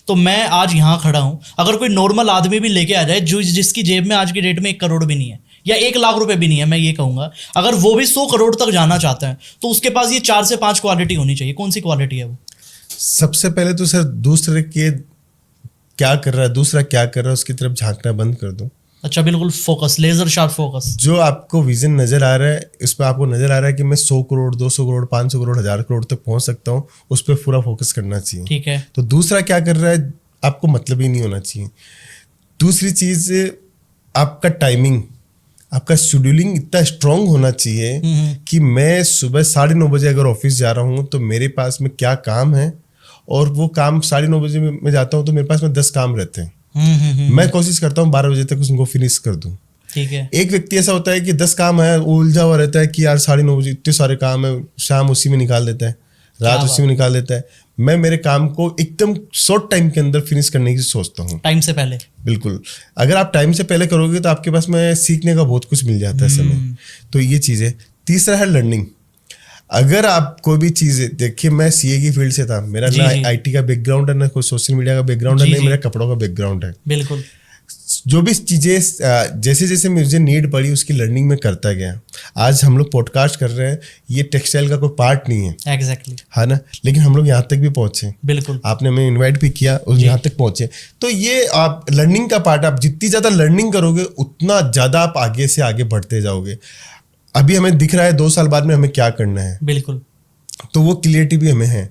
तो मैं आज यहाँ खड़ा हूँ। अगर कोई नॉर्मल आदमी भी लेके आ जाए जो जिसकी जेब में आज की डेट में 1 करोड़ भी नहीं है या 1 लाख रुपए भी नहीं है, मैं ये कहूँगा, अगर वो भी 100 करोड़ तक जाना चाहता है तो उसके पास ये 4 से 5 क्वालिटी होनी चाहिए। कौन सी क्वालिटी है वो? सबसे पहले तो सर दूसरे के क्या कर रहा है, दूसरा क्या कर रहा है उसकी तरफ झांकना बंद कर दो। अच्छा, बिल्कुल फोकस, लेजर शार्प फोकस। जो आपको विजन नजर आ रहा है, इस पर आपको नजर आ रहा है कि मैं 100 करोड़ 200 करोड़ 500 करोड़ 1000 करोड़ तक पहुंच सकता हूँ, उस पर पूरा फोकस करना चाहिए। ठीक है। तो दूसरा क्या कर रहा है आपको मतलब ही नहीं होना चाहिए। दूसरी चीज, आपका टाइमिंग, आपका शेड्यूलिंग इतना स्ट्रांग होना चाहिए कि मैं सुबह 9:30 बजे अगर ऑफिस जा रहा हूँ तो मेरे पास में क्या काम है, और वो काम 9:30 बजे में जाता हूँ तो मेरे पास में 10 काम रहते हैं। मैं कोशिश करता हूँ 12 बजे तक उनको फिनिश कर दूँ। ठीक है। एक व्यक्ति ऐसा होता है कि 10 काम है, वो उलझा हुआ रहता है कि यार 9:30 बजे इतने सारे काम है, शाम उसी में निकाल देता है, रात उसी में निकाल देता है। मैं मेरे काम को एकदम शॉर्ट टाइम के अंदर फिनिश करने की सोचता हूँ, टाइम से पहले। बिल्कुल, अगर आप टाइम से पहले करोगे तो आपके पास में सीखने का बहुत कुछ मिल जाता है समय। तो ये चीज़ है। तीसरा है लर्निंग। अगर आप कोई भी चीज़, देखिए मैं सीए की फील्ड से था, मेरा ना आईटी का बैकग्राउंड है, ना कोई सोशल मीडिया का बैकग्राउंड है, नहीं मेरा कपड़ों का बैकग्राउंड है। बिल्कुल। जो भी चीज़ें जैसे जैसे मुझे नीड पड़ी उसकी लर्निंग में करता गया। आज हम लोग पॉडकास्ट कर रहे हैं, ये टेक्सटाइल का कोई पार्ट नहीं है। एग्जैक्टली। है ना, लेकिन हम लोग यहाँ तक भी पहुँचे। बिल्कुल। आपने हमें इनवाइट भी किया और यहाँ तक पहुँचे। तो ये आप लर्निंग का पार्ट, आप जितनी ज़्यादा लर्निंग करोगे उतना ज़्यादा आप आगे से आगे बढ़ते जाओगे। अभी हमें दिख रहा है 2 साल बाद में हमें क्या करना है। बिल्कुल। तो वो क्लियरिटी भी हमें है।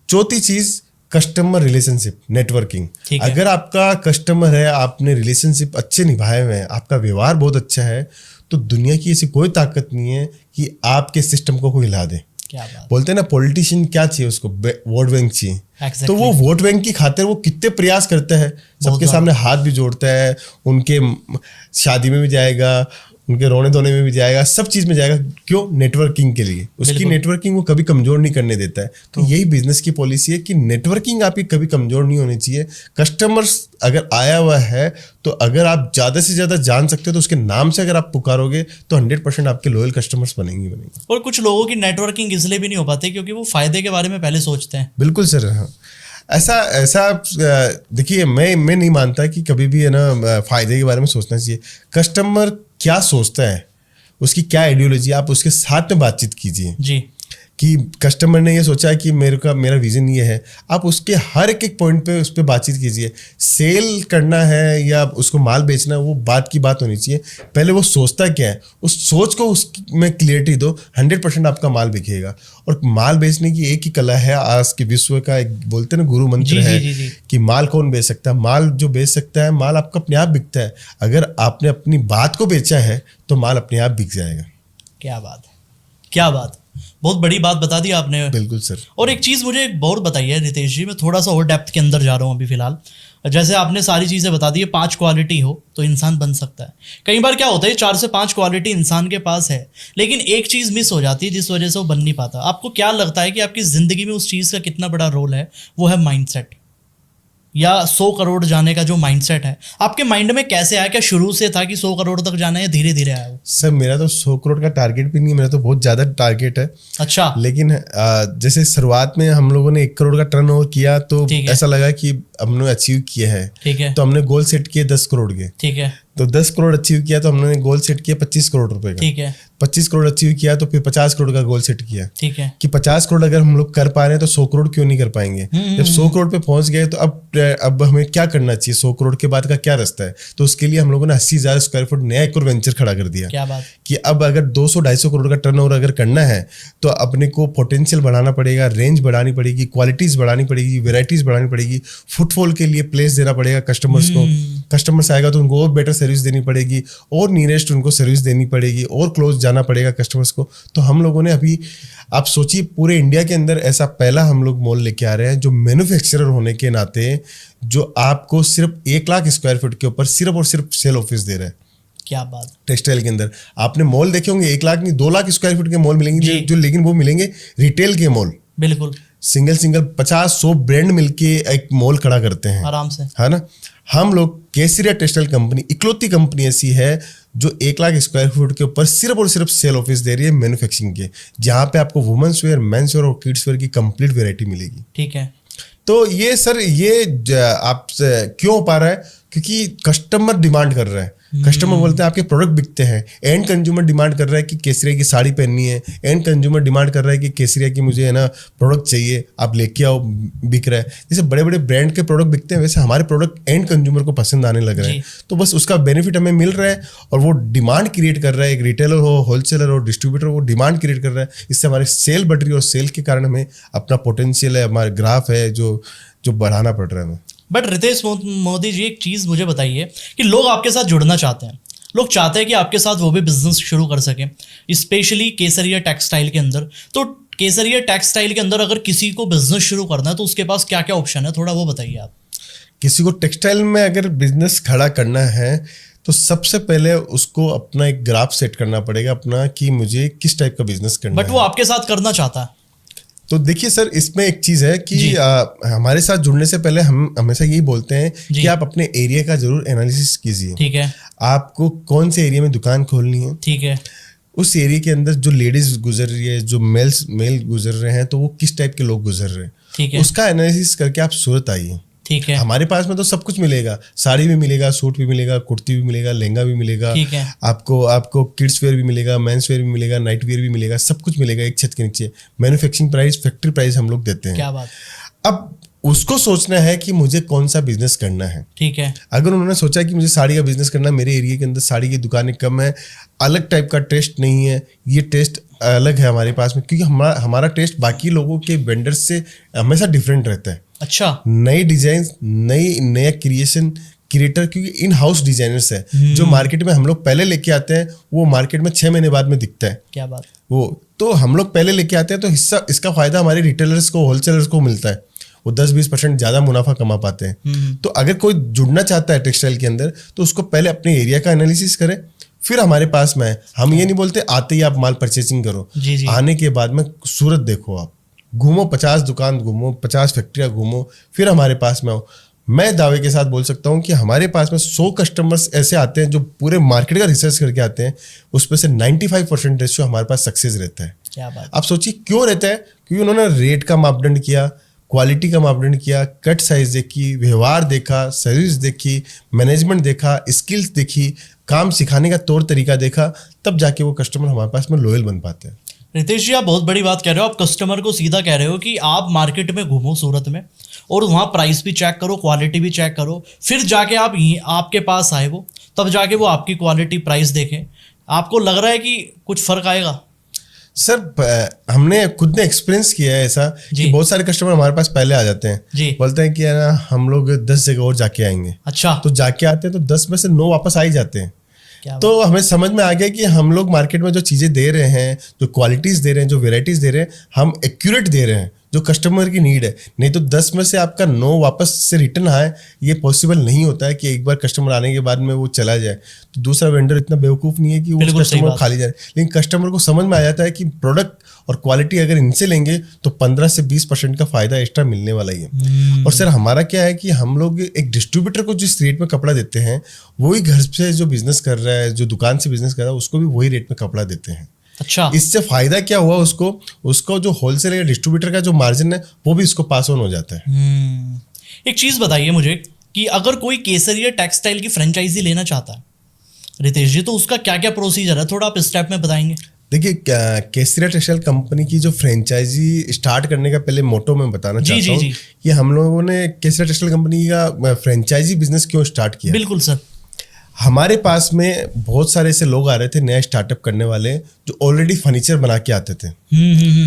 चौथी चीज़, कस्टमर रिलेशनशिप, नेटवर्किंग। अगर आपका कस्टमर है, आपने रिलेशनशिप अच्छे निभाए हुए हैं, आपका व्यवहार बहुत अच्छा है, तो दुनिया की ऐसी कोई ताकत नहीं है कि आपके सिस्टम को कोई हिला दे। क्या बात। बोलते हैं ना, पॉलिटिशियन क्या चाहिए उसको? वोट बैंक चाहिए। तो वो वोट बैंक की खातिर वो कितने प्रयास करता है, सबके सामने हाथ भी जोड़ता है, उनके शादी में भी जाएगा, उनके रोने धोने में भी जाएगा, सब चीज में जाएगा। क्यों? नेटवर्किंग के लिए। उसकी नेटवर्किंग वो कभी कमजोर नहीं करने देता है। तो यही बिजनेस की पॉलिसी है कि नेटवर्किंग आपकी कभी कमजोर नहीं होनी चाहिए। कस्टमर्स अगर आया हुआ है तो अगर आप ज्यादा से ज्यादा जान सकते हो तो उसके नाम से अगर आप पुकारोगे तो 100% आपके लॉयल कस्टमर्स बनेंगे। और कुछ लोगों की नेटवर्किंग इसलिए भी नहीं हो पाती क्योंकि वो फायदे के बारे में पहले सोचते हैं। बिल्कुल सर, हाँ। ऐसा देखिए, मैं नहीं मानता कि कभी भी है ना फायदे के बारे में सोचना चाहिए। कस्टमर क्या सोचता है, उसकी क्या आइडियोलॉजी, आप उसके साथ में बातचीत कीजिए जी। कि कस्टमर ने ये सोचा है कि मेरा विजन ये है, आप उसके हर एक पॉइंट पे उस पर बातचीत कीजिए। सेल करना है या उसको माल बेचना है, वो बात की बात होनी चाहिए। पहले वो सोचता क्या है, उस सोच को उसमें क्लियरिटी दो, 100% आपका माल बिकेगा। और माल बेचने की एक ही कला है, आज के विश्व का एक बोलते हैं ना गुरु मंत्र है कि माल कौन बेच सकता है। माल जो बेच सकता है, माल आपका अपने आप बिकता है। अगर आपने अपनी बात को बेचा है तो माल अपने आप बिक जाएगा। क्या बात है, क्या बात, बहुत बड़ी बात बता दी आपने। बिल्कुल सर। और एक चीज़ मुझे एक और बताइए रितेश जी, मैं थोड़ा सा और डेप्थ के अंदर जा रहा हूँ अभी फिलहाल। जैसे आपने सारी चीज़ें बता दी है, 5 क्वालिटी हो तो इंसान बन सकता है। कई बार क्या होता है 4 से 5 क्वालिटी इंसान के पास है, लेकिन एक चीज़ मिस हो जाती है जिस वजह से वो बन नहीं पाता। आपको क्या लगता है कि आपकी ज़िंदगी में उस चीज़ का कितना बड़ा रोल है? वो है माइंडसेट, या 100 करोड़ जाने का जो माइंडसेट है आपके माइंड में कैसे आया? क्या शुरू से था कि 100 करोड़ तक जाना है, धीरे धीरे आया वो? सर मेरा तो 100 करोड़ का टारगेट भी नहीं है, मेरा तो बहुत ज़्यादा टारगेट है। अच्छा। लेकिन जैसे शुरुआत में हम लोगों ने 1 करोड़ का टर्नओवर किया तो ऐसा लगा कि हमने अचीव किया है। ठीक है। तो हमने गोल सेट किए 10 करोड़ के। ठीक है। तो 10 करोड़ अचीव किया तो हमने गोल सेट किया 25 करोड़ रुपए का। ठीक है। 25 करोड़ अचीव किया तो फिर 50 करोड़ का गोल सेट किया। ठीक है। कि 50 करोड़ अगर हम लोग कर पा रहे हैं तो 100 करोड़ क्यों नहीं कर पाएंगे। जब 100 करोड़ पे पहुंच गए तो अब हमें क्या करना चाहिए, 100 करोड़ के बाद का क्या रास्ता है। तो उसके लिए हम लोगों ने 80,000 स्क्वायर फुट नया एक और वेंचर खड़ा कर दिया। क्या बात। कि अब अगर 200-250 करोड़ का टर्नओवर अगर करना है तो अपने को पोटेंशियल बढ़ाना पड़ेगा, रेंज बढ़ानी पड़ेगी, क्वालिटीज बढ़ानी पड़ेगी, वेराइटीज बढ़ानी पड़ेगी, फुटफॉल के लिए प्लेस देना पड़ेगा कस्टमर्स को। कस्टमर्स आएगा तो उनको और बेटर सर्विस देनी पड़ेगी, और नियरेस्ट उनको सर्विस देनी पड़ेगी, और क्लोज जाना पड़ेगा कस्टमर्स को। तो हम लोगों ने अभी, आप सोचिए, पूरे इंडिया के अंदर ऐसा पहला हम लोग मॉल लेके आ रहे हैं जो मैन्युफैक्चरर होने के नाते जो आपको सिर्फ 1 लाख स्क्वायर फीट के ऊपर सिर्फ और सिर्फ सेल ऑफिस दे रहा है। क्या बात। टेक्सटाइल के अंदर आपने मॉल देखे होंगे 1 लाख नहीं 2 लाख स्क्वायर फीट के मॉल मिलेंगे जो लेकिन वो मिलेंगे रिटेल के मॉल। बिल्कुल। सिंगल 50-100 ब्रांड मिलके एक मॉल खड़ा करते हैं आराम से, है ना। हम लोग केसरिया टेक्सटाइल कंपनी इकलौती कंपनी ऐसी है जो 1 लाख स्क्वायर फीट के ऊपर सिर्फ और सिर्फ सेल ऑफिस दे रही है मैन्युफैक्चरिंग के, जहां पे आपको वुमेन्स वेयर, मेंस वेयर और किड्स वेयर की कंप्लीट वैरायटी मिलेगी। ठीक है। तो ये सर आप क्यों हो पा रहा है? क्योंकि कस्टमर डिमांड कर रहा है। कस्टमर बोलते हैं आपके प्रोडक्ट बिकते हैं। एंड कंज्यूमर डिमांड कर रहा है कि केसरिया की साड़ी पहननी है। एंड कंज्यूमर डिमांड कर रहा है कि केसरिया की मुझे है ना प्रोडक्ट चाहिए, आप लेके आओ, बिक रहा है। जैसे बड़े बड़े ब्रांड के प्रोडक्ट बिकते हैं वैसे हमारे प्रोडक्ट एंड कंज्यूमर को पसंद आने लग रहे हैं। तो बस उसका बेनिफिट हमें मिल रहा है और वो डिमांड क्रिएट कर रहा है। एक रिटेलर हो, होलसेलर हो, डिस्ट्रीब्यूटर, वो डिमांड क्रिएट कर रहा है। इससे हमारे सेल बढ़ रही है और सेल के कारण हमें अपना पोटेंशियल है, हमारा ग्राफ है जो बढ़ाना पड़ रहा है हमें। बट रितेश मोदी जी, एक चीज़ मुझे बताइए कि लोग आपके साथ जुड़ना चाहते हैं, लोग चाहते हैं कि आपके साथ वो भी बिजनेस शुरू कर सकें, स्पेशली केसरिया टेक्सटाइल के अंदर। तो केसरिया टेक्सटाइल के अंदर अगर किसी को बिजनेस शुरू करना है तो उसके पास क्या क्या ऑप्शन है, थोड़ा वो बताइए आप। किसी को टेक्सटाइल में अगर बिजनेस खड़ा करना है तो सबसे पहले उसको अपना एक ग्राफ सेट करना पड़ेगा अपना, कि मुझे किस टाइप का बिजनेस करना है। बट वो आपके साथ करना चाहता है। तो देखिए सर, इसमें एक चीज है कि हमारे साथ जुड़ने से पहले हम हमेशा यही बोलते हैं कि आप अपने एरिया का जरूर एनालिसिस कीजिए। ठीक है। आपको कौन से एरिया में दुकान खोलनी है। ठीक है। उस एरिया के अंदर जो लेडीज गुजर रही है, जो मेल गुजर रहे हैं, तो वो किस टाइप के लोग गुजर रहे हैं। ठीक है। उसका एनालिसिस करके आप सूरत आइए। ठीक है। हमारे पास में तो सब कुछ मिलेगा, साड़ी भी मिलेगा, सूट भी मिलेगा, कुर्ती भी मिलेगा, लहंगा भी मिलेगा। ठीक है। आपको किड्स वेयर भी मिलेगा, मेंस वेयर भी मिलेगा, नाइट वेयर भी मिलेगा, सब कुछ मिलेगा एक छत के नीचे। मैन्युफैक्चरिंग प्राइस, फैक्ट्री प्राइस हम लोग देते हैं। क्या बात। अब उसको सोचना है कि मुझे कौन सा बिजनेस करना है। ठीक है। अगर उन्होंने सोचा कि मुझे साड़ी का बिजनेस करना है, मेरे एरिया के अंदर साड़ी की दुकानें कम है, अलग टाइप का टेस्ट नहीं है, ये टेस्ट अलग है हमारे पास में, क्योंकि हमारा टेस्ट बाकी लोगों के वेंडर्स से हमेशा डिफरेंट रहता है। अच्छा। नई डिजाइन, नया क्रिएटर, क्योंकि इन हाउस डिजाइनर्स है जो मार्केट में हम लोग पहले लेके आते हैं, वो मार्केट में 6 महीने बाद में दिखता है। क्या बात। वो तो हम लोग पहले लेके आते हैं तो इसका फायदा हमारे रिटेलर्स को, होलसेलर्स को मिलता है। वो 10-20% ज्यादा मुनाफा कमा पाते हैं। तो अगर कोई जुड़ना चाहता है टेक्सटाइल के अंदर तो उसको पहले अपने एरिया का एनालिसिस करे, फिर हमारे पास में है। हम ये नहीं बोलते आते ही आप माल परचेसिंग करो, जी जी। आने के बाद में सूरत देखो, आप घूमो, 50 दुकान घूमो, 50 फैक्ट्रियाँ घूमो, फिर हमारे पास में आओ। मैं दावे के साथ बोल सकता हूँ कि हमारे पास में 100 कस्टमर्स ऐसे आते हैं जो पूरे मार्केट का रिसर्च करके आते हैं, उसमें से 95% रेशियो हमारे पास सक्सेस रहता है। क्या बात। आप सोचिए क्यों रहता है, क्योंकि उन्होंने रेट का मापदंड किया, क्वालिटी का मापदंड किया, कट साइज देखी, व्यवहार देखा, सर्विस देखी, मैनेजमेंट देखा, स्किल्स देखी, काम सिखाने का तौर तरीका देखा, तब जाके वो कस्टमर हमारे पास में लॉयल बन पाते हैं। रितेश जी, आप बहुत बड़ी बात कह रहे हो। आप कस्टमर को सीधा कह रहे हो कि आप मार्केट में घूमो सूरत में और वहाँ प्राइस भी चेक करो, क्वालिटी भी चेक करो, फिर जाके आप आपके पास आए वो, तब जाके वो आपकी क्वालिटी प्राइस देखें। आपको लग रहा है कि कुछ फर्क आएगा? सर हमने खुद ने एक्सपीरियंस किया है ऐसा कि बहुत सारे कस्टमर हमारे पास पहले आ जाते हैं जी। बोलते हैं कि है ना हम लोग 10 जगह और जाके आएंगे। अच्छा। तो जाके आते हैं तो 10 में से 9 वापस आ ही जाते हैं। क्या तो हमें समझ में आ गया कि हम लोग मार्केट में जो चीज़ें दे रहे हैं, जो क्वालिटीज़ दे रहे हैं, जो वेराइटीज़ दे रहे हैं, हम एक्यूरेट दे रहे हैं जो कस्टमर की नीड है। नहीं तो 10 में से आपका 9 वापस से रिटर्न आए, ये पॉसिबल नहीं होता है कि एक बार कस्टमर आने के बाद में वो चला जाए। तो दूसरा वेंडर इतना बेवकूफ़ नहीं है कि वो कस्टमर खाली जाए, लेकिन कस्टमर को समझ में आ जाता है कि प्रोडक्ट और क्वालिटी अगर इनसे लेंगे तो 15 से 20% का फायदा एक्स्ट्रा मिलने वाला ही है। और सर हमारा क्या है कि हम लोग एक डिस्ट्रीब्यूटर को जिस रेट में कपड़ा देते हैं, वही घर से जो बिजनेस कर रहा है, जो दुकान से बिजनेस कर रहा है, उसको भी वही रेट में कपड़ा देते हैं। अच्छा। इससे फायदा क्या हुआ, उसको जो होलसेल या डिस्ट्रीब्यूटर का जो मार्जिन है वो भी इसको पास ऑन हो जाता है। एक चीज बताइए मुझे कि अगर कोई केसरिया टेक्सटाइल की फ्रेंचाइजी लेना चाहता है रितेश जी, तो उसका क्या क्या प्रोसीजर है, थोड़ा आप स्टेप में बताएंगे? देखिए, केसरिया टेक्सटाइल कंपनी की जो फ्रेंचाइजी स्टार्ट करने का पहले मोटो मैं बताना चाहता हूँ कि हम लोगों ने केसरिया टेक्सटाइल कंपनी का फ्रेंचाइजी बिजनेस क्यों स्टार्ट किया। बिल्कुल सर। हमारे पास में बहुत सारे ऐसे लोग आ रहे थे नया स्टार्टअप करने वाले, जो ऑलरेडी फर्नीचर बना के आते थे।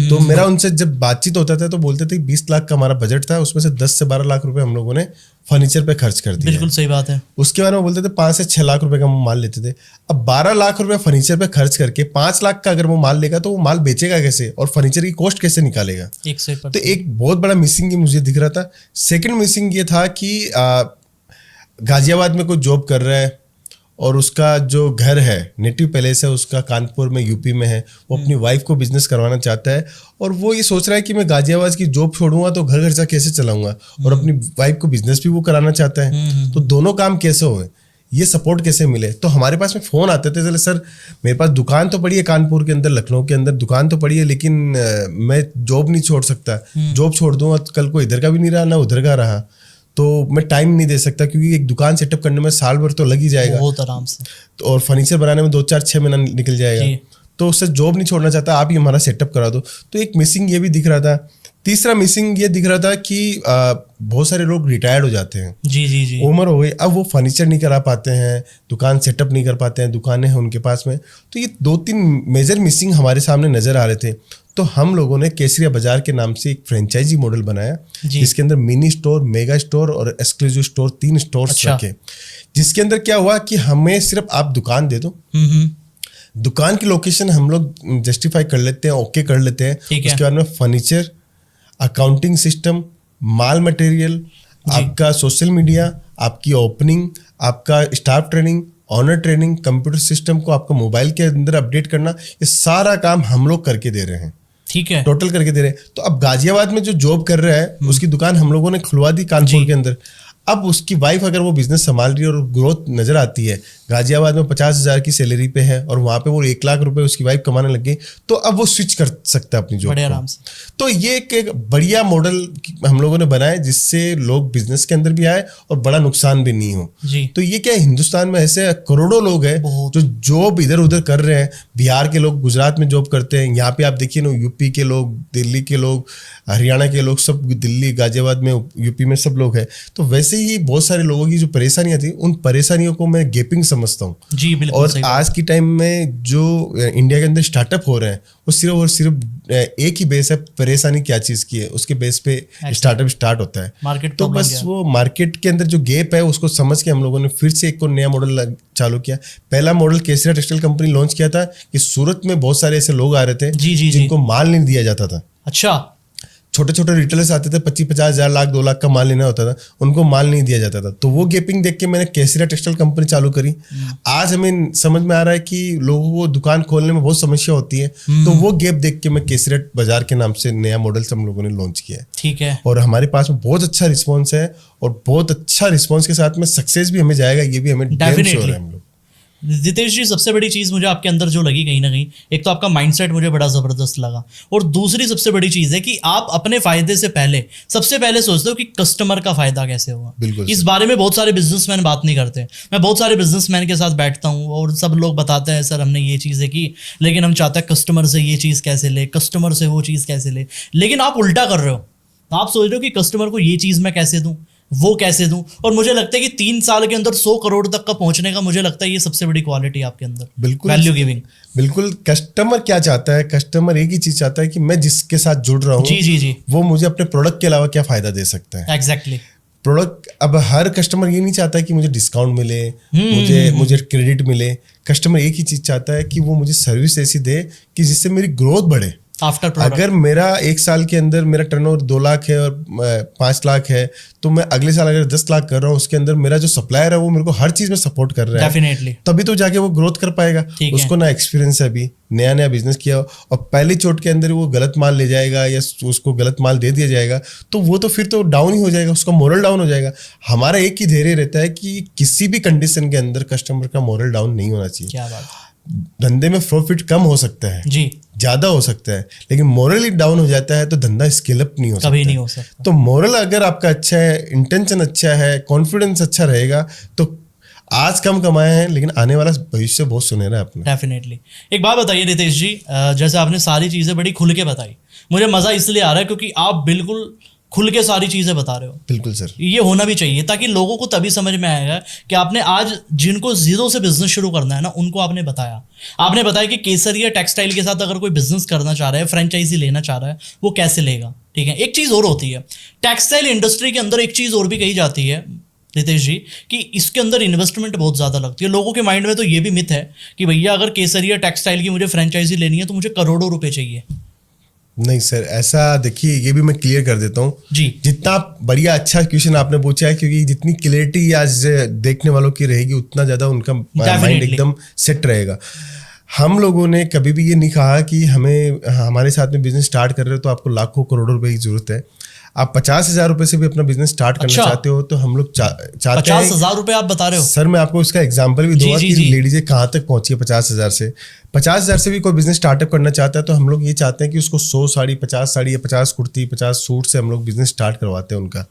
तो मेरा उनसे जब बातचीत होता था तो बोलते थे 20 लाख का हमारा बजट था, उसमें से 10 से 12 लाख रुपए हम लोगों ने फर्नीचर पे खर्च कर दिया। बिल्कुल सही बात है। उसके बाद में बोलते थे 5 से 6 लाख रुपए का वो माल लेते थे। अब 12 लाख रुपए फर्नीचर पे खर्च करके 5 लाख का अगर वो माल लेगा तो वो माल बेचेगा कैसे और फर्नीचर की कॉस्ट कैसे निकालेगा? तो एक बहुत बड़ा मिसिंग ये मुझे दिख रहा था। सेकेंड मिसिंग ये था कि गाजियाबाद में कोई जॉब कर रहा है और उसका जो घर है, नेटिव पैलेस है उसका, कानपुर में यूपी में है, वो अपनी वाइफ को बिजनेस करवाना चाहता है और वो ये सोच रहा है कि मैं गाजियाबाद की जॉब छोड़ूंगा तो घर खर्चा कैसे चलाऊंगा, और अपनी वाइफ को बिजनेस भी वो कराना चाहता है। तो दोनों काम कैसे होए, ये सपोर्ट कैसे मिले? तो हमारे पास में फ़ोन आते थे, चले सर मेरे पास दुकान तो पड़ी है कानपुर के अंदर, लखनऊ के अंदर दुकान तो पड़ी है, लेकिन मैं जॉब नहीं छोड़ सकता। जॉब छोड़ दूंगा तो कल को इधर का भी नहीं रहा ना उधर का रहा, तो मैं टाइम नहीं दे सकता, क्योंकि एक दुकान सेटअप करने में साल भर तो लग ही जाएगा बहुत आराम से, तो और फर्नीचर बनाने में 2-4-6 महीना निकल जाएगा। तो उससे जॉब नहीं छोड़ना चाहता, आप ही हमारा सेटअप करा दो। तो एक मिसिंग ये भी दिख रहा था। तीसरा मिसिंग ये दिख रहा था कि बहुत सारे लोग रिटायर्ड हो जाते हैं, जी उम्र हो गई, अब वो फर्नीचर नहीं करा पाते हैं, दुकान सेटअप नहीं कर पाते हैं, दुकानें हैं उनके पास में। तो ये 2-3 मेजर मिसिंग हमारे सामने नजर आ रहे थे। तो हम लोगों ने केसरिया बाजार के नाम से एक फ्रेंचाइजी मॉडल बनाया, जिसके अंदर मिनी स्टोर, मेगा स्टोर और एक्सक्लूसिव स्टोर 3 स्टोर्स रखे। जिसके अंदर क्या हुआ कि हमें सिर्फ आप दुकान दे दो, दुकान की लोकेशन हम लोग जस्टिफाई कर लेते हैं, ओके कर लेते हैं। उसके बाद में फर्नीचर, अकाउंटिंग सिस्टम, माल मटेरियल, आपका सोशल मीडिया, आपकी ओपनिंग, आपका staff training, owner training, computer system को आपका मोबाइल के अंदर अपडेट करना, ये सारा काम हम लोग करके दे रहे हैं। ठीक है, टोटल करके दे रहे हैं। तो अब गाजियाबाद में जो जॉब कर रहा है उसकी दुकान हम लोगों ने खुलवा दी कानपुर के अंदर। अब उसकी वाइफ अगर वो बिजनेस संभाल रही है और ग्रोथ नजर आती है, गाजियाबाद में 50,000 की सैलरी पे है और वहां पे वो 1 लाख रुपए उसकी वाइफ कमाने लग गई, तो अब वो स्विच कर सकता है अपनी जॉब आराम से। तो ये एक बढ़िया मॉडल हम लोगों ने बनाया जिससे लोग बिजनेस के अंदर भी आए और बड़ा नुकसान भी नहीं हो। तो ये क्या है, हिंदुस्तान में ऐसे करोड़ों लोग हैं जो जॉब इधर उधर कर रहे हैं। बिहार के लोग गुजरात में जॉब करते हैं, यहाँ पे आप देखिए ना, यूपी के लोग, दिल्ली के लोग, हरियाणा के लोग, सब दिल्ली, गाजियाबाद में, यूपी में सब लोग हैं। तो वैसे ही बहुत सारे लोगों की जो परेशानियां थी, उन परेशानियों को मैं गैपिंग समझता हूँ। जी बिल्कुल। और आज की टाइम में जो इंडिया के अंदर स्टार्टअप हो रहे हैं वो सिर्फ और सिर्फ एक ही बेस है, परेशानी क्या चीज़ की है, उसके बेस पे स्टार्टअप स्टार्ट होता है। मार्केट तो बस वो मार्केट के अंदर जो गैप है उसको समझ के हम लोगों ने फिर से एक और नया मॉडल चालू किया। पहला मॉडल केसरिया टेक्सटाइल कंपनी लॉन्च किया था कि सूरत में बहुत सारे ऐसे लोग आ रहे थे जिनको माल नहीं दिया जाता था। अच्छा। छोटे छोटे रिटेलर्स आते थे, 25-50 हज़ार, लाख 2 लाख का माल लेना होता था, उनको माल नहीं दिया जाता था। तो वो गैपिंग देख के मैंने केसरिया टेक्सटाइल कंपनी चालू करी। आज हमें समझ में आ रहा है कि लोगों को दुकान खोलने में बहुत समस्या होती है, तो वो गैप देख के मैं केसरिया बाजार के नाम से नया मॉडल हम लोगों ने लॉन्च किया है। ठीक है। और हमारे पास में बहुत अच्छा रिस्पॉन्स है, और बहुत अच्छा रिस्पॉन्स के साथ में सक्सेस भी हमें जाएगा, ये भी हमें डैम श्योर है हम लोग। रितेश जी, सबसे बड़ी चीज़ मुझे आपके अंदर जो लगी कहीं ना कहीं, एक तो आपका माइंडसेट मुझे बड़ा ज़बरदस्त लगा, और दूसरी सबसे बड़ी चीज़ है कि आप अपने फ़ायदे से पहले सबसे पहले सोचते हो कि कस्टमर का फ़ायदा कैसे होगा। बिल्कुल इस बारे में बहुत सारे बिजनेसमैन बात नहीं करते। मैं बहुत सारे बिजनेसमैन के साथ बैठता हूँ और सब लोग बताते हैं सर हमने ये चीज़ें की, लेकिन हम चाहते हैं कस्टमर से ये चीज़ कैसे ले, कस्टमर से वो चीज़ कैसे ले। लेकिन आप उल्टा कर रहे हो, आप सोच रहे हो कि कस्टमर को ये चीज़ मैं कैसे दूँ, वो कैसे दूं। और मुझे लगता है कि 3 साल के अंदर 100 करोड़ तक का पहुंचने का, मुझे लगता है ये सबसे बड़ी क्वालिटी आपके अंदर, बिल्कुल वैल्यू गिविंग। बिल्कुल। कस्टमर क्या चाहता है? कस्टमर एक ही चीज चाहता है कि मैं जिसके साथ जुड़ रहा हूँ, जी जी जी, वो मुझे अपने प्रोडक्ट के अलावा क्या फायदा दे सकता है। एग्जैक्टली। प्रोडक्ट, अब हर कस्टमर ये नहीं चाहता है कि मुझे डिस्काउंट मिले, मुझे क्रेडिट मिले। कस्टमर एक ही चीज चाहता है कि वो मुझे सर्विस ऐसी दे कि जिससे मेरी ग्रोथ बढ़े। आफ्टर प्रोडक्ट, अगर मेरा 1 साल के अंदर मेरा टर्नओवर 2 लाख है और 5 लाख है, तो मैं अगले साल अगर 10 लाख कर रहा हूँ, उसके अंदर मेरा जो सप्लायर है वो मेरे को हर चीज में सपोर्ट कर रहा है, डेफिनेटली, तभी तो जाके वो ग्रोथ कर पाएगा। उसको ना एक्सपीरियंस है, अभी नया नया बिजनेस किया, और पहली चोट के अंदर वो गलत माल ले जाएगा या उसको गलत माल दे दिया जाएगा, तो वो तो फिर तो डाउन ही हो जाएगा, उसका मोरल डाउन हो जाएगा। हमारा एक ही धैर्य रहता है कि किसी भी कंडीशन के अंदर कस्टमर का मोरल डाउन नहीं होना चाहिए। क्या बात। धंधे में प्रॉफिट कम हो सकता है जी, ज्यादा हो सकता है, लेकिन मोरली डाउन हो जाता है तो धंधा स्केल अप नहीं हो सकता, कभी नहीं हो सकता। तो मोरल अगर आपका अच्छा है, इंटेंशन अच्छा है, कॉन्फिडेंस अच्छा रहेगा, तो आज कम कमाए हैं लेकिन आने वाला भविष्य बहुत सुनहरा है अपना। डेफिनेटली। एक बात बताइए रितेश जी, जैसे आपने सारी चीज़ें बड़ी खुल के बताई, मुझे मज़ा इसलिए आ रहा है क्योंकि आप बिल्कुल खुल के सारी चीज़ें बता रहे हो। बिल्कुल सर, ये होना भी चाहिए, ताकि लोगों को तभी समझ में आएगा कि आपने आज जिनको जीरो से बिजनेस शुरू करना है ना, उनको आपने बताया कि केसरिया टेक्सटाइल के साथ अगर कोई बिजनेस करना चाह रहा है, फ्रेंचाइजी लेना चाह रहा है, वो कैसे लेगा। ठीक है। एक चीज़ और होती है टेक्सटाइल इंडस्ट्री के अंदर, एक चीज़ और भी कही जाती है रितेश जी, कि इसके अंदर इन्वेस्टमेंट बहुत ज़्यादा लगती है। लोगों के माइंड में तो ये भी मिथ है कि भैया अगर केसरिया टेक्सटाइल की मुझे फ्रेंचाइजी लेनी है तो मुझे करोड़ों रुपए चाहिए। नहीं सर, ऐसा देखिए, ये भी मैं क्लियर कर देता हूँ जी। जितना बढ़िया अच्छा क्वेश्चन आपने पूछा है, क्योंकि जितनी क्लियरिटी आज देखने वालों की रहेगी, उतना ज़्यादा उनका माइंड एकदम सेट रहेगा। हम लोगों ने कभी भी ये नहीं कहा कि हमारे साथ में बिजनेस स्टार्ट कर रहे हो तो आपको लाखों करोड़ों रुपए की जरूरत है। आप 50,000 रुपए से भी अपना बिजनेस स्टार्ट करना चाहते हो तो हम लोग चाहते हैं। 50,000 रुपए आप बता रहे हो? सर मैं आपको इसका एग्जांपल भी दूंगा कि लेडीजें कहाँ तक पहुंची है 50,000 से। 50,000 से भी कोई बिजनेस स्टार्टअप करना चाहता है तो हम लोग ये चाहते हैं कि उसको 100 साड़ी, 50 साड़ी या 50 कुर्ती, 50 सूट से हम लोग बिजनेस स्टार्ट करवाते हैं उनका।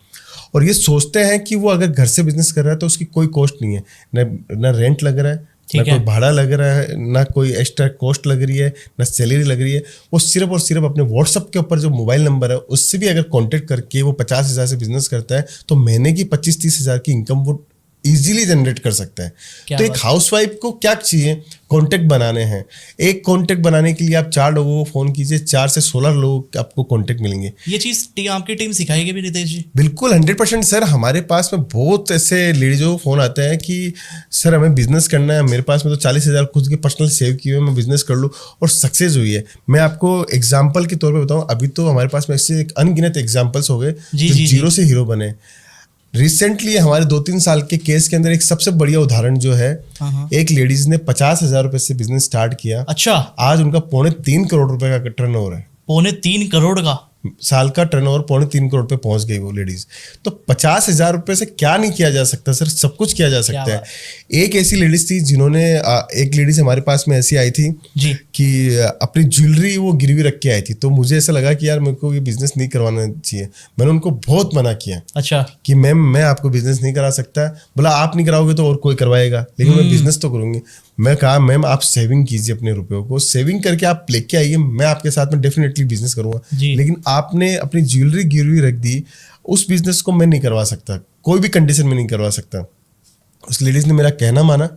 और ये सोचते हैं कि वो अगर घर से बिजनेस कर रहा है तो उसकी कोई कॉस्ट नहीं है, ना रेंट लग रहा है, ना कोई भाड़ा लग रहा है, ना कोई एक्स्ट्रा कॉस्ट लग रही है, ना सैलरी लग रही है। वो सिर्फ और सिर्फ अपने व्हाट्सअप के ऊपर जो मोबाइल नंबर है उससे भी अगर कांटेक्ट करके वो 50,000 से बिजनेस करता है तो महीने की 25-30 हज़ार की इनकम वो इजीली जनरेट कर सकता है। तो एक हाउसवाइफ को क्या चाहिए? कॉन्टेक्ट बनाने हैं। एक कॉन्टेक्ट बनाने के लिए आप 4 लोगों को फोन कीजिए, 4 से 16 लोग आपको कॉन्टेक्ट मिलेंगे। ये चीज आपकी टीम सिखाएगी भी रितेश जी? बिल्कुल 100% सर। हमारे पास में बहुत ऐसे लेडीजों को फोन आते हैं कि सर हमें बिजनेस करना है, मेरे पास में तो 40,000 खुद के पर्सनल सेव किए हुए, मैं बिजनेस कर लूँ, और सक्सेस हुई है। मैं आपको एग्जाम्पल के तौर पर बताऊँ, अभी तो हमारे पास में ऐसे अनगिनत एग्जाम्पल्स हो गए जो जीरो से हीरो बने। रिसेंटली हमारे 2-3 साल के केस के अंदर एक सबसे बढ़िया उदाहरण जो है, एक लेडीज ने 50,000 रुपए से बिजनेस स्टार्ट किया। अच्छा। आज उनका 3.25 करोड़ रुपए का टर्नओवर है। 3.25 करोड़ का साल का टर्नओवर 3.25 करोड़ पे पहुंच गई वो लेडीज। तो 50,000 रुपए से क्या नहीं किया जा सकता सर? सब कुछ किया जा सकता है। एक ऐसी लेडीज थी जिन्होंने, एक लेडीज हमारे पास में ऐसी आई थी जी कि अपनी ज्वेलरी वो गिरवी रख के आई थी। तो मुझे ऐसा लगा कि यार मेरे को ये बिजनेस नहीं करवाना चाहिए। मैंने उनको बहुत मना किया। अच्छा। कि मैम मैं आपको बिजनेस नहीं करा सकता। बोला आप नहीं कराओगे तो और कोई करवाएगा, लेकिन मैं बिजनेस तो करूंगी। मैं कहा मैम आप सेविंग कीजिए अपने रुपयों को, सेविंग करके आप लेके आइए, मैं आपके साथ में डेफिनेटली बिजनेस करूंगा। लेकिन आपने अपनी ज्वेलरी गिरवी रख दी, उस बिजनेस को मैं नहीं करवा सकता, कोई भी कंडीशन में नहीं करवा सकता। उस लेडीज ने मेरा कहना माना,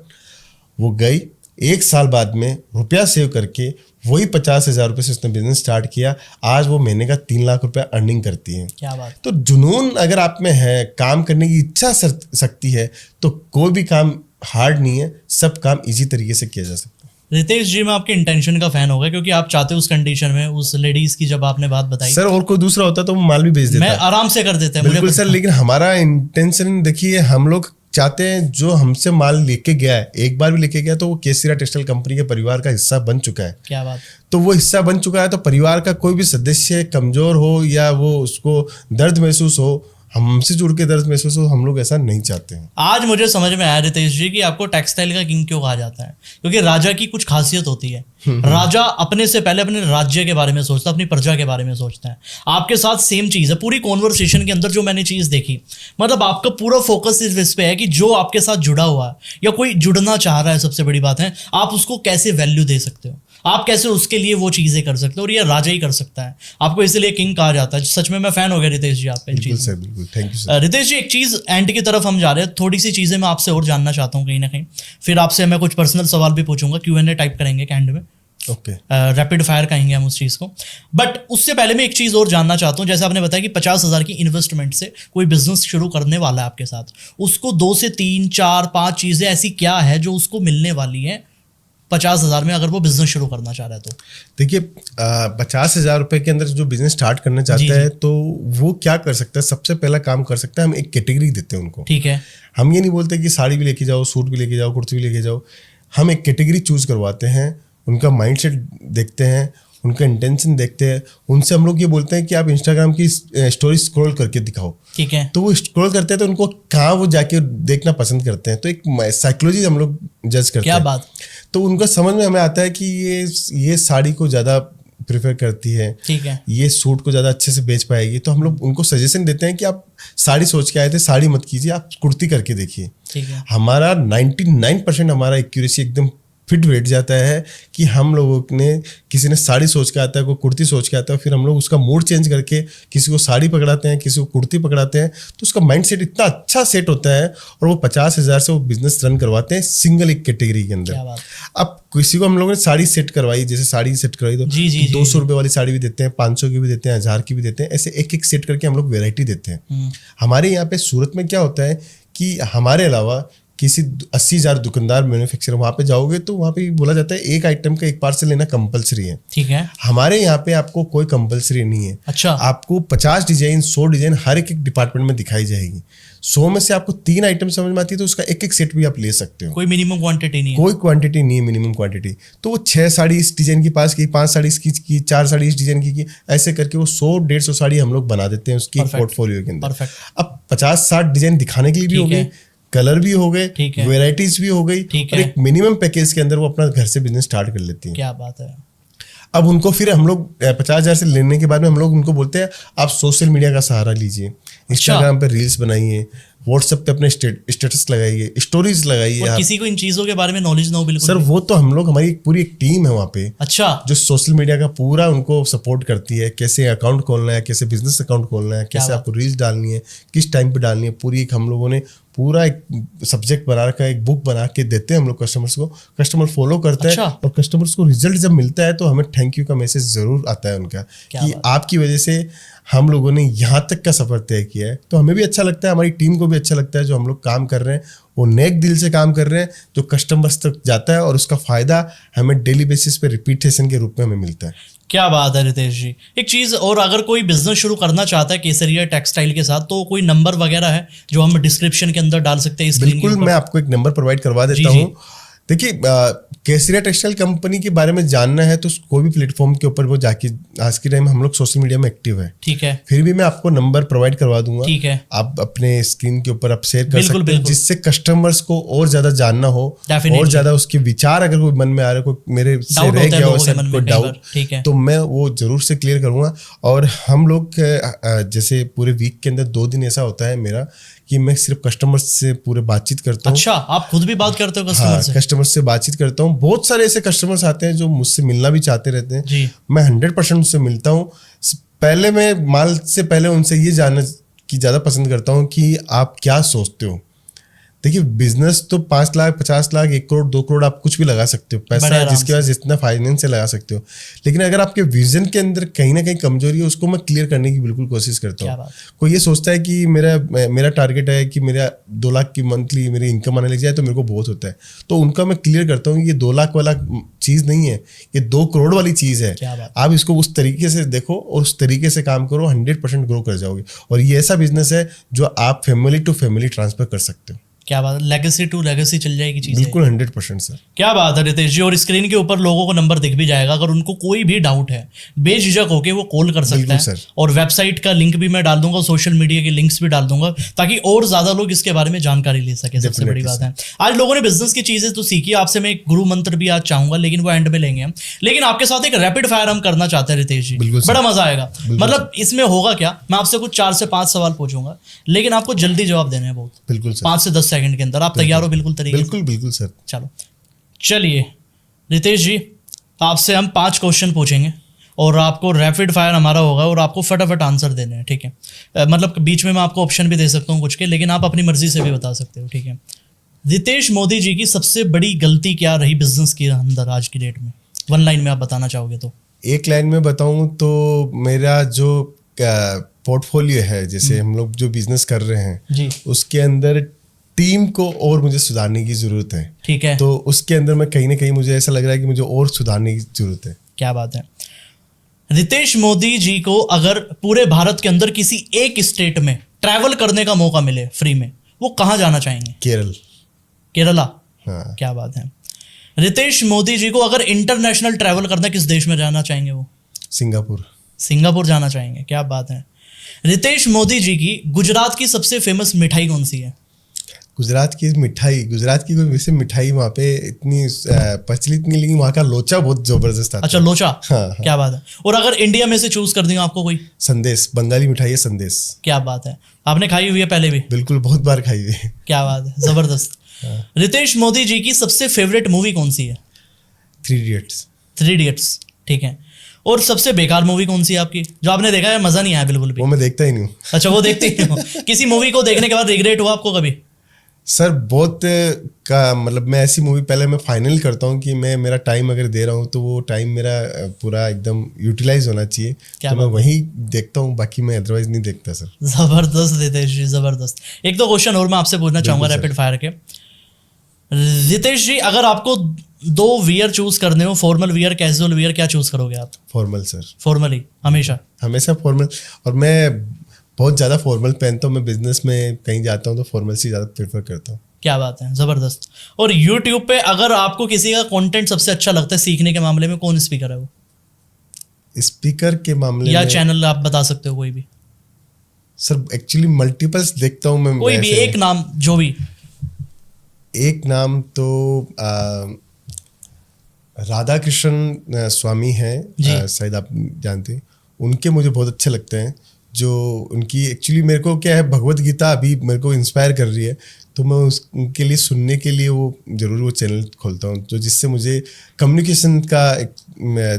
वो गई। 1 साल बाद में रुपया सेव करके वही 50,000 रुपये से उसने बिजनेस स्टार्ट किया। आज वो महीने का 3 लाख रुपया अर्निंग करती है। क्या बात। तो जुनून अगर आप में है, काम करने की इच्छा शक्ति है, तो कोई भी काम हार्ड नहीं है, सब काम इजी तरीके से किया जा सकता है। रितेश जी, मैं आपके इंटेंशन का फैन हो गया, क्योंकि आप चाहते हो उस कंडीशन में उस लेडीज की जब आपने बात बताई। सर और कोई दूसरा होता तो वो माल भी बेच देता। मैं आराम से कर देते हैं, मुझे बिल्कुल सर, लेकिन हमारा इंटेंशन देखिए, हम लोग चाहते हैं जो हमसे माल लेके गया है, एक बार भी लेके गया तो वो केसरिया टेक्सटाइल कंपनी के परिवार का हिस्सा बन चुका है। क्या बात। तो वो हिस्सा बन चुका है तो परिवार का कोई भी सदस्य कमजोर हो या वो उसको दर्द महसूस हो, हमसे जुड़ के दर्द महसूस हो, हम लोग ऐसा नहीं चाहते हैं। आज मुझे समझ में आया रितेश जी कि आपको टेक्सटाइल का किंग क्यों कहा जाता है, क्योंकि राजा की कुछ खासियत होती है। राजा अपने से पहले अपने राज्य के बारे में सोचता है, अपनी प्रजा के बारे में सोचता है। आपके साथ सेम चीज है। पूरी कॉन्वर्सेशन के अंदर जो मैंने चीज देखी, मतलब आपका पूरा फोकस इस पे है कि जो आपके साथ जुड़ा हुआ है या कोई जुड़ना चाह रहा है, सबसे बड़ी बात है आप उसको कैसे वैल्यू दे सकते हो, आप कैसे उसके लिए वो चीजें कर सकते हो, और ये राजा ही कर सकता है। आपको इसलिए किंग कहा जाता है। सच में मैं फैन हो गया रितेश जी आपके। बिल्कुल सर, बिल्कुल, थैंक यू सर। रितेश जी, एक चीज एंड की तरफ हम जा रहे हैं, थोड़ी सी चीजें मैं आपसे और जानना चाहता हूँ कहीं ना कहीं, फिर आपसे मैं कुछ पर्सनल सवाल भी पूछूंगा, Q&A टाइप करेंगे एंड में, ओके, रैपिड फायर कहेंगे हम उस चीज़ को। बट उससे पहले मैं एक चीज़ और जानना चाहता हूँ। जैसे आपने बताया कि 50,000 की इन्वेस्टमेंट से कोई बिजनेस शुरू करने वाला है आपके साथ, उसको 2 से 3, 4, 5 चीज़ें ऐसी क्या है जो उसको मिलने वाली है 50,000 में, अगर वो बिजनेस शुरू करना चाह रहा है तो? देखिए, 50,000 रुपए के अंदर जो बिजनेस स्टार्ट करना चाहता है तो वो क्या कर सकता है, सबसे पहला काम कर सकता है, हम एक कैटेगरी देते हैं उनको। ठीक है। हम ये नहीं बोलते कि साड़ी भी लेके जाओ, सूट भी लेके जाओ, कुर्ती भी लेके जाओ। हम एक कैटेगरी चूज करवाते हैं, उनका माइंडसेट देखते हैं, उनका इंटेंशन देखते हैं। उनसे हम लोग ये बोलते हैं कि आप इंस्टाग्राम की स्टोरी स्क्रॉल करके दिखाओ। ठीक है। तो वो स्क्रॉल करते हैं तो उनको कहाँ वो जाके देखना पसंद करते हैं, तो एक साइकोलॉजी हम लोग जज करते हैं। क्या बात। तो उनका समझ में हमें आता है कि ये साड़ी को ज़्यादा प्रेफर करती है, ठीक है, ये सूट को ज़्यादा अच्छे से बेच पाएगी, तो हम लोग उनको सजेशन देते हैं कि आप साड़ी सोच के आए थे, साड़ी मत कीजिए, आप कुर्ती करके देखिए। ठीक है। हमारा 99% हमारा एक्यूरेसी एकदम फिट बैठ जाता है कि हम लोगों ने, किसी ने साड़ी सोच के आता है, कोई कुर्ती सोच के आता है, फिर हम लोग उसका मूड चेंज करके किसी को साड़ी पकड़ाते हैं, किसी को कुर्ती पकड़ाते हैं, तो उसका माइंडसेट इतना अच्छा सेट होता है और वो 50,000 से वो बिजनेस रन करवाते हैं सिंगल एक कैटेगरी के अंदर। अब किसी को हम लोगों ने साड़ी सेट करवाई, जैसे साड़ी सेट करवाई तो 200 रुपये वाली साड़ी भी देते हैं, 500 की भी देते हैं, 1000 की भी देते हैं, ऐसे एक एक सेट करके हम लोग वेराइटी देते हैं। हमारे यहाँ पे सूरत में क्या होता है कि हमारे अलावा किसी 80,000 दुकानदार मैन्युफैक्चरर वहाँ पे जाओगे तो वहाँ पे बोला जाता है एक आइटम का एक पार्सल लेना कंपलसरी है। ठीक है। हमारे यहाँ पे आपको कोई कंपलसरी नहीं है। अच्छा। आपको 50 डिजाइन 100 डिजाइन हर एक डिपार्टमेंट में दिखाई जाएगी। 100 में से आपको 3 आइटम समझ में आती है तो उसका एक एक सेट भी आप ले सकते हो। कोई मिनिमम क्वांटिटी नहीं है। कोई क्वांटिटी नहीं है मिनिमम क्वांटिटी। तो वो 6 साड़ी इस डिजाइन की पास की, 5 साड़ी इसकी की, 4 साड़ी इस डिजाइन की, ऐसे करके वो 100-150 साड़ी हम लोग बना देते हैं उसकी पोर्टफोलियो के अंदर। अब 50-60 डिजाइन दिखाने के लिए भी हो गए, कलर भी हो गए, वेराइटीज भी हो गई, और एक मिनिमम पैकेज के अंदर वो अपना घर से बिजनेस स्टार्ट कर लेती है। क्या बात है। अब उनको फिर हम लोग 50,000 से लेने के बाद में हम लोग उनको बोलते हैं आप सोशल मीडिया का सहारा लीजिए, इंस्टाग्राम पे रील्स बनाइए, व्हाट्सएप पे अपने स्टेटस लगाइए, स्टोरीज लगाइए। और किसी को इन चीजों के बारे में नॉलेज ना हो बिल्कुल सर, वो तो हम लोग, हमारी पूरी एक टीम है वहाँ पे। अच्छा। जो सोशल मीडिया का पूरा उनको सपोर्ट करती है, कैसे अकाउंट खोलना है, कैसे बिजनेस अकाउंट खोलना है, कैसे आपको रील्स डालनी है, किस टाइम पे डालनी है, पूरी एक हम लोगों ने पूरा एक सब्जेक्ट बना रखा है, एक बुक बना के देते हैं हम लोग कस्टमर्स को। कस्टमर फॉलो करते हैं और कस्टमर्स को रिजल्ट जब मिलता है तो हमें थैंक यू का मैसेज जरूर आता है उनका कि आपकी वजह से हम लोगों ने यहाँ तक का सफर तय किया है। तो हमें भी अच्छा लगता है, हमारी टीम को भी अच्छा लगता है, जो हम लोग काम कर रहे हैं वो नेक दिल से काम कर रहे हैं, जो कस्टमर्स तक जाता है और उसका फायदा हमें डेली बेसिस पे रिपीटेशन के रूप में हमें मिलता है। क्या बात है रितेश जी। एक चीज़ और, अगर कोई बिजनेस शुरू करना चाहता है केसरिया टेक्सटाइल के साथ, तो कोई नंबर वगैरह है जो हम डिस्क्रिप्शन के अंदर डाल सकते हैं? बिल्कुल, मैं आपको एक नंबर प्रोवाइड करवा देता हूँ। देखिए, केसरिया टेक्सटाइल कंपनी के बारे में जानना है तो कोई भी प्लेटफॉर्म के ऊपर वो जाके, आज के टाइम हम लोग सोशल मीडिया में एक्टिव है। ठीक है। फिर भी मैं आपको नंबर प्रोवाइड करवा दूंगा। ठीक है। आप अपने स्क्रीन के ऊपर आप शेयर कर सकते हैं, जिससे कस्टमर्स को और ज्यादा जानना हो, और ज्यादा उसके विचार अगर कोई मन में आ रहा है, कोई मेरे से रह गया हो कोई डाउट, तो मैं वो जरूर से क्लियर करूंगा। और हम लोग जैसे पूरे वीक के अंदर 2 दिन ऐसा होता है मेरा कि मैं सिर्फ कस्टमर्स से पूरे बातचीत करता हूँ। अच्छा, आप खुद भी बात करते हो कस्टमर से? कस्टमर से बातचीत करता हूँ। बहुत सारे ऐसे कस्टमर्स आते हैं जो मुझसे मिलना भी चाहते रहते हैं जी। मैं 100% उनसे मिलता हूँ। पहले मैं माल से पहले उनसे ये जानना की ज़्यादा पसंद करता हूँ कि आप क्या सोचते हो। देखिए बिजनेस तो 5 लाख 50 लाख 1 करोड़ 2 करोड़ आप कुछ भी लगा सकते हो, बड़े पैसा आराम जिसके पास जितना फाइनेंस से लगा सकते हो। लेकिन अगर आपके विजन के अंदर कहीं ना कहीं कमजोरी है, उसको मैं क्लियर करने की बिल्कुल कोशिश करता क्या हूँ। बात। कोई ये सोचता है कि मेरा टारगेट है कि मेरा 2 लाख की मंथली मेरी इनकम आने लग जाए तो मेरे को बहुत होता है, तो उनका मैं क्लियर करता हूँ ये 2 लाख वाला चीज़ नहीं है, ये 2 करोड़ वाली चीज़ है। क्या बात। आप इसको उस तरीके से देखो और उस तरीके से काम करो, 100% ग्रो कर जाओगे। और ये ऐसा बिजनेस है जो आप फैमिली टू फैमिली ट्रांसफर कर सकते हो। क्या बात है, लेगेसी टू लेगेसी चल जाएगी चीज़। बिल्कुल 100% सर। क्या बात है रितेश जी। और स्क्रीन के ऊपर लोगों को नंबर दिख भी जाएगा, अगर उनको कोई भी डाउट है बेझिझक होके वो कॉल कर सकते बिल्कुल हैं। सर। और वेबसाइट का लिंक भी मैं डाल दूंगा, सोशल मीडिया के लिंक्स भी डाल दूंगा, ताकि और ज्यादा लोग इसके बारे में जानकारी ले सके। सबसे बड़ी बात है आज लोगों ने बिजनेस की चीजें तो सीखी, आपसे मैं एक गुरु मंत्र भी आज चाहूंगा, लेकिन वो एंड में लेंगे हम। लेकिन आपके साथ एक रैपिड फायर हम करना चाहते हैं रितेश जी, बिल्कुल सर। बड़ा मजा आएगा। मतलब इसमें होगा क्या, मैं आपसे कुछ 4 से 5 सवाल पूछूंगा, लेकिन आपको जल्दी जवाब देने हैं बहुत, बिल्कुल सर। 5 से 10 सेकंड के अंदर। आप तैयार हो बिल्कुल तरीके से? बिल्कुल बिल्कुल सर। चलो चलिए रितेश जी, आपसे हम 5 क्वेश्चन पूछेंगे और आपको रैपिड फायर हमारा होगा और आपको फटाफट आंसर देने हैं, ठीक है? मतलब बीच में मैं आपको ऑप्शन भी दे सकता हूँ कुछ के, लेकिन आप अपनी मर्जी से भी बता सकते हो, ठीक है? रितेश मोदी जी की सबसे बड़ी गलती क्या रही बिजनेस के अंदर आज की डेट में? 1 लाइन में आप बताना चाहोगे तो? एक लाइन में बताऊं तो मेरा जो पोर्टफोलियो है, जैसे हम लोग जो बिजनेस कर रहे हैं जी, उसके अंदर टीम को और मुझे सुधारने की जरूरत है। ठीक है। तो उसके अंदर मैं कहीं ना कहीं मुझे ऐसा लग रहा है कि मुझे और सुधारने की जरूरत है। क्या बात है। रितेश मोदी जी को अगर पूरे भारत के अंदर किसी एक स्टेट में ट्रैवल करने का मौका मिले फ्री में, वो कहाँ जाना चाहेंगे? केरल। केरला। हाँ। क्या बात है। रितेश मोदी जी को अगर इंटरनेशनल ट्रैवल करना, किस देश में जाना चाहेंगे वो? सिंगापुर। सिंगापुर जाना चाहेंगे। क्या बात है। रितेश मोदी जी की गुजरात की सबसे फेमस मिठाई कौन सी है? गुजरात की मिठाई, गुजरात की कोई वैसे मिठाई वहाँ पे इतनी प्रचलित नहीं, लेकिन वहाँ का लोचा बहुत जबरदस्त आता अच्छा, है। लोचा। हाँ। क्या बात है। और अगर इंडिया में से चूज कर दूंगा आपको कोई? संदेश, बंगाली मिठाई है संदेश। क्या बात है। आपने खाई हुई है पहले भी? बिल्कुल, बहुत बार खाई हुई है। क्या बात है, जबरदस्त। रितेश मोदी जी की सबसे फेवरेट मूवी कौन सी है? 3 इडियट्स। 3 इडियट्स, ठीक है। और सबसे बेकार मूवी कौन सी है आपकी, जो आपने देखा है मजा नहीं आया बिल्कुल भी? वो मैं देखता ही नहीं हूँ। अच्छा, वो देखते ही हो। किसी मूवी को देखने के बाद रिग्रेट हुआ आपको कभी? सर बहुत का मतलब मैं ऐसी मूवी पहले मैं फाइनल करता हूँ कि मैं मेरा टाइम अगर दे रहा हूँ तो वो टाइम मेरा पूरा एकदम यूटिलाइज होना चाहिए, तो मैं वही देखता हूँ, बाकी मैं अदरवाइज नहीं देखता सर। जबरदस्त रितेश जी, जबरदस्त। एक दो क्वेश्चन और मैं आपसे पूछना चाहूंगा रैपिड फायर के। रितेश जी, अगर आपको 2 वियर चूज करने हो, फॉर्मल वियर, कैजुअल वियर, क्या चूज करोगे आप? Formal sir. फॉर्मल ही हमेशा? हमेशा फॉर्मल। और मैं बहुत ज़्यादा फॉर्मल पहनता हूँ, मैं बिजनेस में कहीं जाता हूँ तो फॉर्मल से ज़्यादा प्रेफर करता हूँ। क्या बात है, जबरदस्त। और यूट्यूब पे अगर आपको किसी का कंटेंट सबसे अच्छा लगता है सीखने के मामले में, कौन स्पीकर है वो? स्पीकर के मामले या में चैनल आप बता सकते हो कोई भी? सर एक्चुअली मल्टीपल्स देखता हूँ मैं। कोई भी एक नाम, जो भी एक नाम तो राधा कृष्ण स्वामी हैं, शायद आप जानते हैं, उनके मुझे बहुत अच्छे लगते हैं। जो उनकी एक्चुअली मेरे को क्या है, भगवत गीता अभी मेरे को इंस्पायर कर रही है, तो मैं उनके लिए सुनने के लिए वो जरूर वो चैनल खोलता हूँ, जो जिससे मुझे कम्युनिकेशन का एक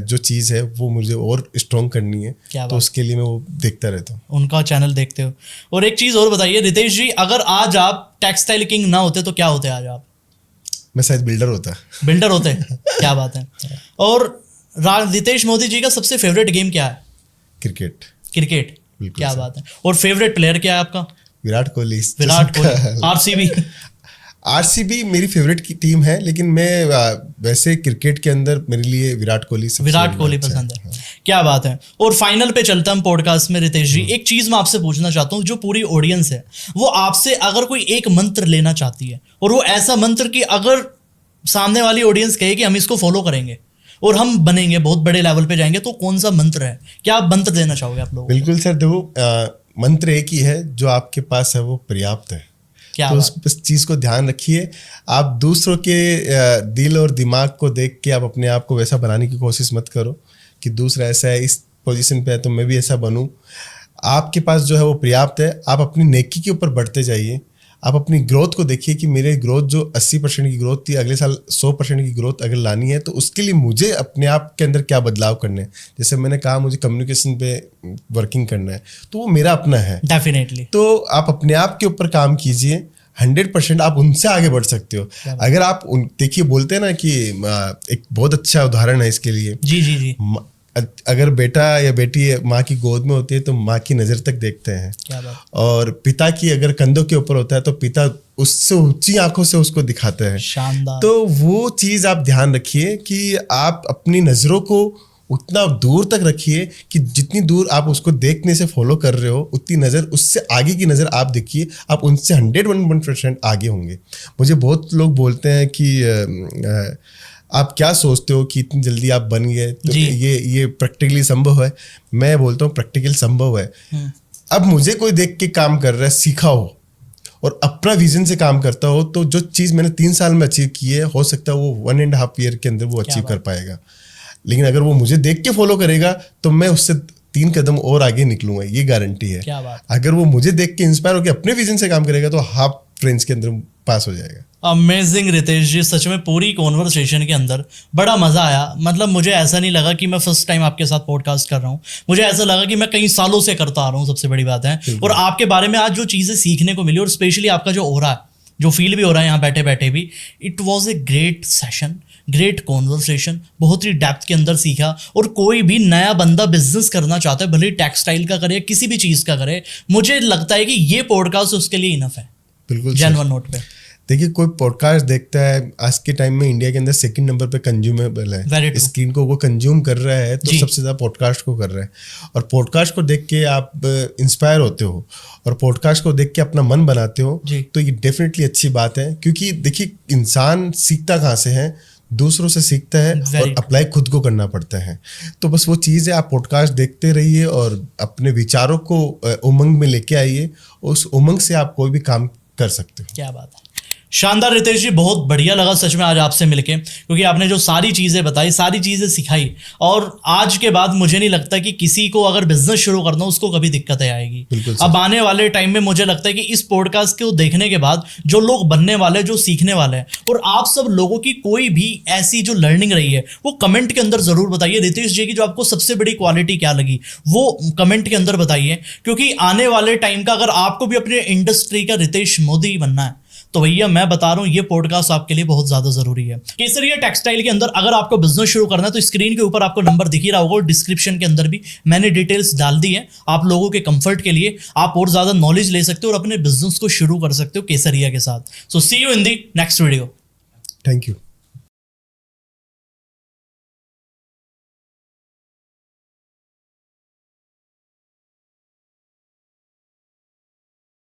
जो चीज़ है वो मुझे और स्ट्रॉन्ग करनी है, तो उसके लिए मैं वो देखता रहता हूँ। उनका चैनल देखते हो। और एक चीज़ और बताइए रितेश जी, अगर आज आप टेक्सटाइल किंग ना होते तो क्या होते आज आप? मैं शायद बिल्डर होता। बिल्डर होते? क्या बात है। और रितेश मोदी जी का सबसे फेवरेट गेम क्या है? क्रिकेट। क्रिकेट। क्या बात है। और फेवरेट प्लेयर क्या है आपका? विराट कोहली। विराट कोहली। आरसीबी? आरसीबी मेरी फेवरेट की टीम है, लेकिन मैं वैसे क्रिकेट के अंदर मेरे लिए विराट कोहली पसंद है। क्या बात है। और फाइनल पे चलता हम पॉडकास्ट में रितेश जी, एक चीज मैं आपसे पूछना चाहता हूँ, जो पूरी ऑडियंस है वो आपसे अगर कोई एक मंत्र लेना चाहती है, और वो ऐसा मंत्र कि अगर सामने वाली ऑडियंस कहे कि हम इसको फॉलो करेंगे और हम बनेंगे, बहुत बड़े लेवल पे जाएंगे, तो कौन सा मंत्र है? क्या आप मंत्र देना चाहोगे आप लोगों को? बिल्कुल सर, देखो मंत्र एक ही है, जो आपके पास है वो पर्याप्त है। तो उस चीज़ को ध्यान रखिए। आप दूसरों के दिल और दिमाग को देख के आप अपने आप को वैसा बनाने की कोशिश मत करो कि दूसरा ऐसा है, इस पोजीशन पे है तो मैं भी ऐसा बनूं। आपके पास जो है वो पर्याप्त है। आप अपनी नेकी के ऊपर बढ़ते जाइए। आप अपनी ग्रोथ को देखिए कि मेरे ग्रोथ जो 80% की ग्रोथ थी, अगले साल 100% की ग्रोथ अगर लानी है तो उसके लिए मुझे अपने आप के अंदर क्या बदलाव करने हैं। जैसे मैंने कहा, मुझे कम्युनिकेशन पे वर्किंग करना है, तो वो मेरा अपना है। डेफिनेटली। तो आप अपने आप के ऊपर काम कीजिए, 100% आप उनसे आगे बढ़ सकते हो। अगर आप देखिए बोलते हैं ना कि एक बहुत अच्छा उदाहरण है इसके लिए। जी जी जी। अगर बेटा या बेटी माँ की गोद में होती है तो माँ की नज़र तक देखते हैं। क्या बात। और पिता की अगर कंधों के ऊपर होता है तो पिता उससे ऊंची आंखों से उसको दिखाते हैं। शानदार। तो वो चीज़ आप ध्यान रखिए कि आप अपनी नज़रों को उतना दूर तक रखिए कि जितनी दूर आप उसको देखने से फॉलो कर रहे हो उतनी नज़र उससे आगे की नज़र आप देखिए, आप उनसे 101% आगे होंगे। मुझे बहुत लोग बोलते हैं कि आप क्या सोचते हो कि इतनी जल्दी आप बन गए, तो ये प्रैक्टिकली संभव है? मैं बोलता हूँ प्रैक्टिकल संभव है। अब मुझे कोई देख के काम कर रहा है, सीखा हो और अपना विजन से काम करता हो, तो जो चीज़ मैंने 3 साल में अचीव की है, हो सकता है वो 1.5 ईयर के अंदर वो अचीव कर पाएगा। लेकिन अगर वो मुझे देख के फॉलो करेगा तो मैं उससे 3 कदम और आगे निकलूंगा, ये गारंटी है। क्या बात। अगर वो मुझे देख के इंस्पायर होकर अपने विजन से काम करेगा तो हाफ रेंज के अंदर पास हो जाएगा। अमेजिंग रितेश जी, सच में पूरी कॉन्वर्सेशन के अंदर बड़ा मज़ा आया। मतलब मुझे ऐसा नहीं लगा कि मैं फर्स्ट टाइम आपके साथ पॉडकास्ट कर रहा हूँ, मुझे ऐसा लगा कि मैं कई सालों से करता आ रहा हूँ, सबसे बड़ी बात है। और आपके बारे में आज जो चीज़ें सीखने को मिली और स्पेशली आपका जो ऑरा है, जो फील भी हो रहा है यहाँ बैठे बैठे भी, it was a great session, great conversation. बहुत ही डेप्थ के अंदर सीखा। और कोई भी नया बंदा बिजनेस करना चाहता है, भले ही टेक्सटाइल का करे, किसी भी चीज़ का करे, मुझे लगता है कि ये पॉडकास्ट उसके लिए इनफ है। बिल्कुल जेन्युइन नोट पे देखिए, कोई पॉडकास्ट देखता है, आज के टाइम में इंडिया के अंदर 2nd नंबर पे कंज्यूमेबल है, स्क्रीन को वो कंज्यूम कर रहा है, तो सबसे ज़्यादा पॉडकास्ट को कर रहा है। और पॉडकास्ट को देख के आप इंस्पायर होते हो और पॉडकास्ट को देख के अपना मन बनाते हो, तो ये डेफिनेटली अच्छी बात है। क्योंकि देखिए, इंसान सीखता कहाँ से है? दूसरों से सीखता है और अप्लाई खुद को करना पड़ता है। तो बस वो चीज़ है, आप पॉडकास्ट देखते रहिए और अपने विचारों को उमंग में लेके आइए, उस उमंग से आप कोई भी काम कर सकते हो। क्या बात है, शानदार रितेश जी, बहुत बढ़िया लगा सच में आज आपसे मिलके, क्योंकि आपने जो सारी चीज़ें बताई, सारी चीज़ें सिखाई, और आज के बाद मुझे नहीं लगता कि किसी को अगर बिजनेस शुरू करना उसको कभी दिक्कतें आएगी। अब आने वाले टाइम में मुझे लगता है कि इस पॉडकास्ट को देखने के बाद जो लोग बनने वाले, जो सीखने वाले हैं, और आप सब लोगों की कोई भी ऐसी जो लर्निंग रही है, वो कमेंट के अंदर ज़रूर बताइए। रितेश जी की जो आपको सबसे बड़ी क्वालिटी क्या लगी वो कमेंट के अंदर बताइए, क्योंकि आने वाले टाइम का अगर आपको भी अपने इंडस्ट्री का रितेश मोदी बनना है तो भैया मैं बता रहा हूँ, ये पॉडकास्ट आपके लिए बहुत ज्यादा जरूरी है। केसरिया टेक्सटाइल के अंदर अगर आपको बिजनेस शुरू करना है तो स्क्रीन के ऊपर आपको नंबर दिख ही रहा होगा, और डिस्क्रिप्शन के अंदर भी मैंने डिटेल्स डाल दी है आप लोगों के कंफर्ट के लिए। आप और ज्यादा नॉलेज ले सकते हो और अपने बिजनेस को शुरू कर सकते हो केसरिया के साथ। So see you in the next video. Thank you.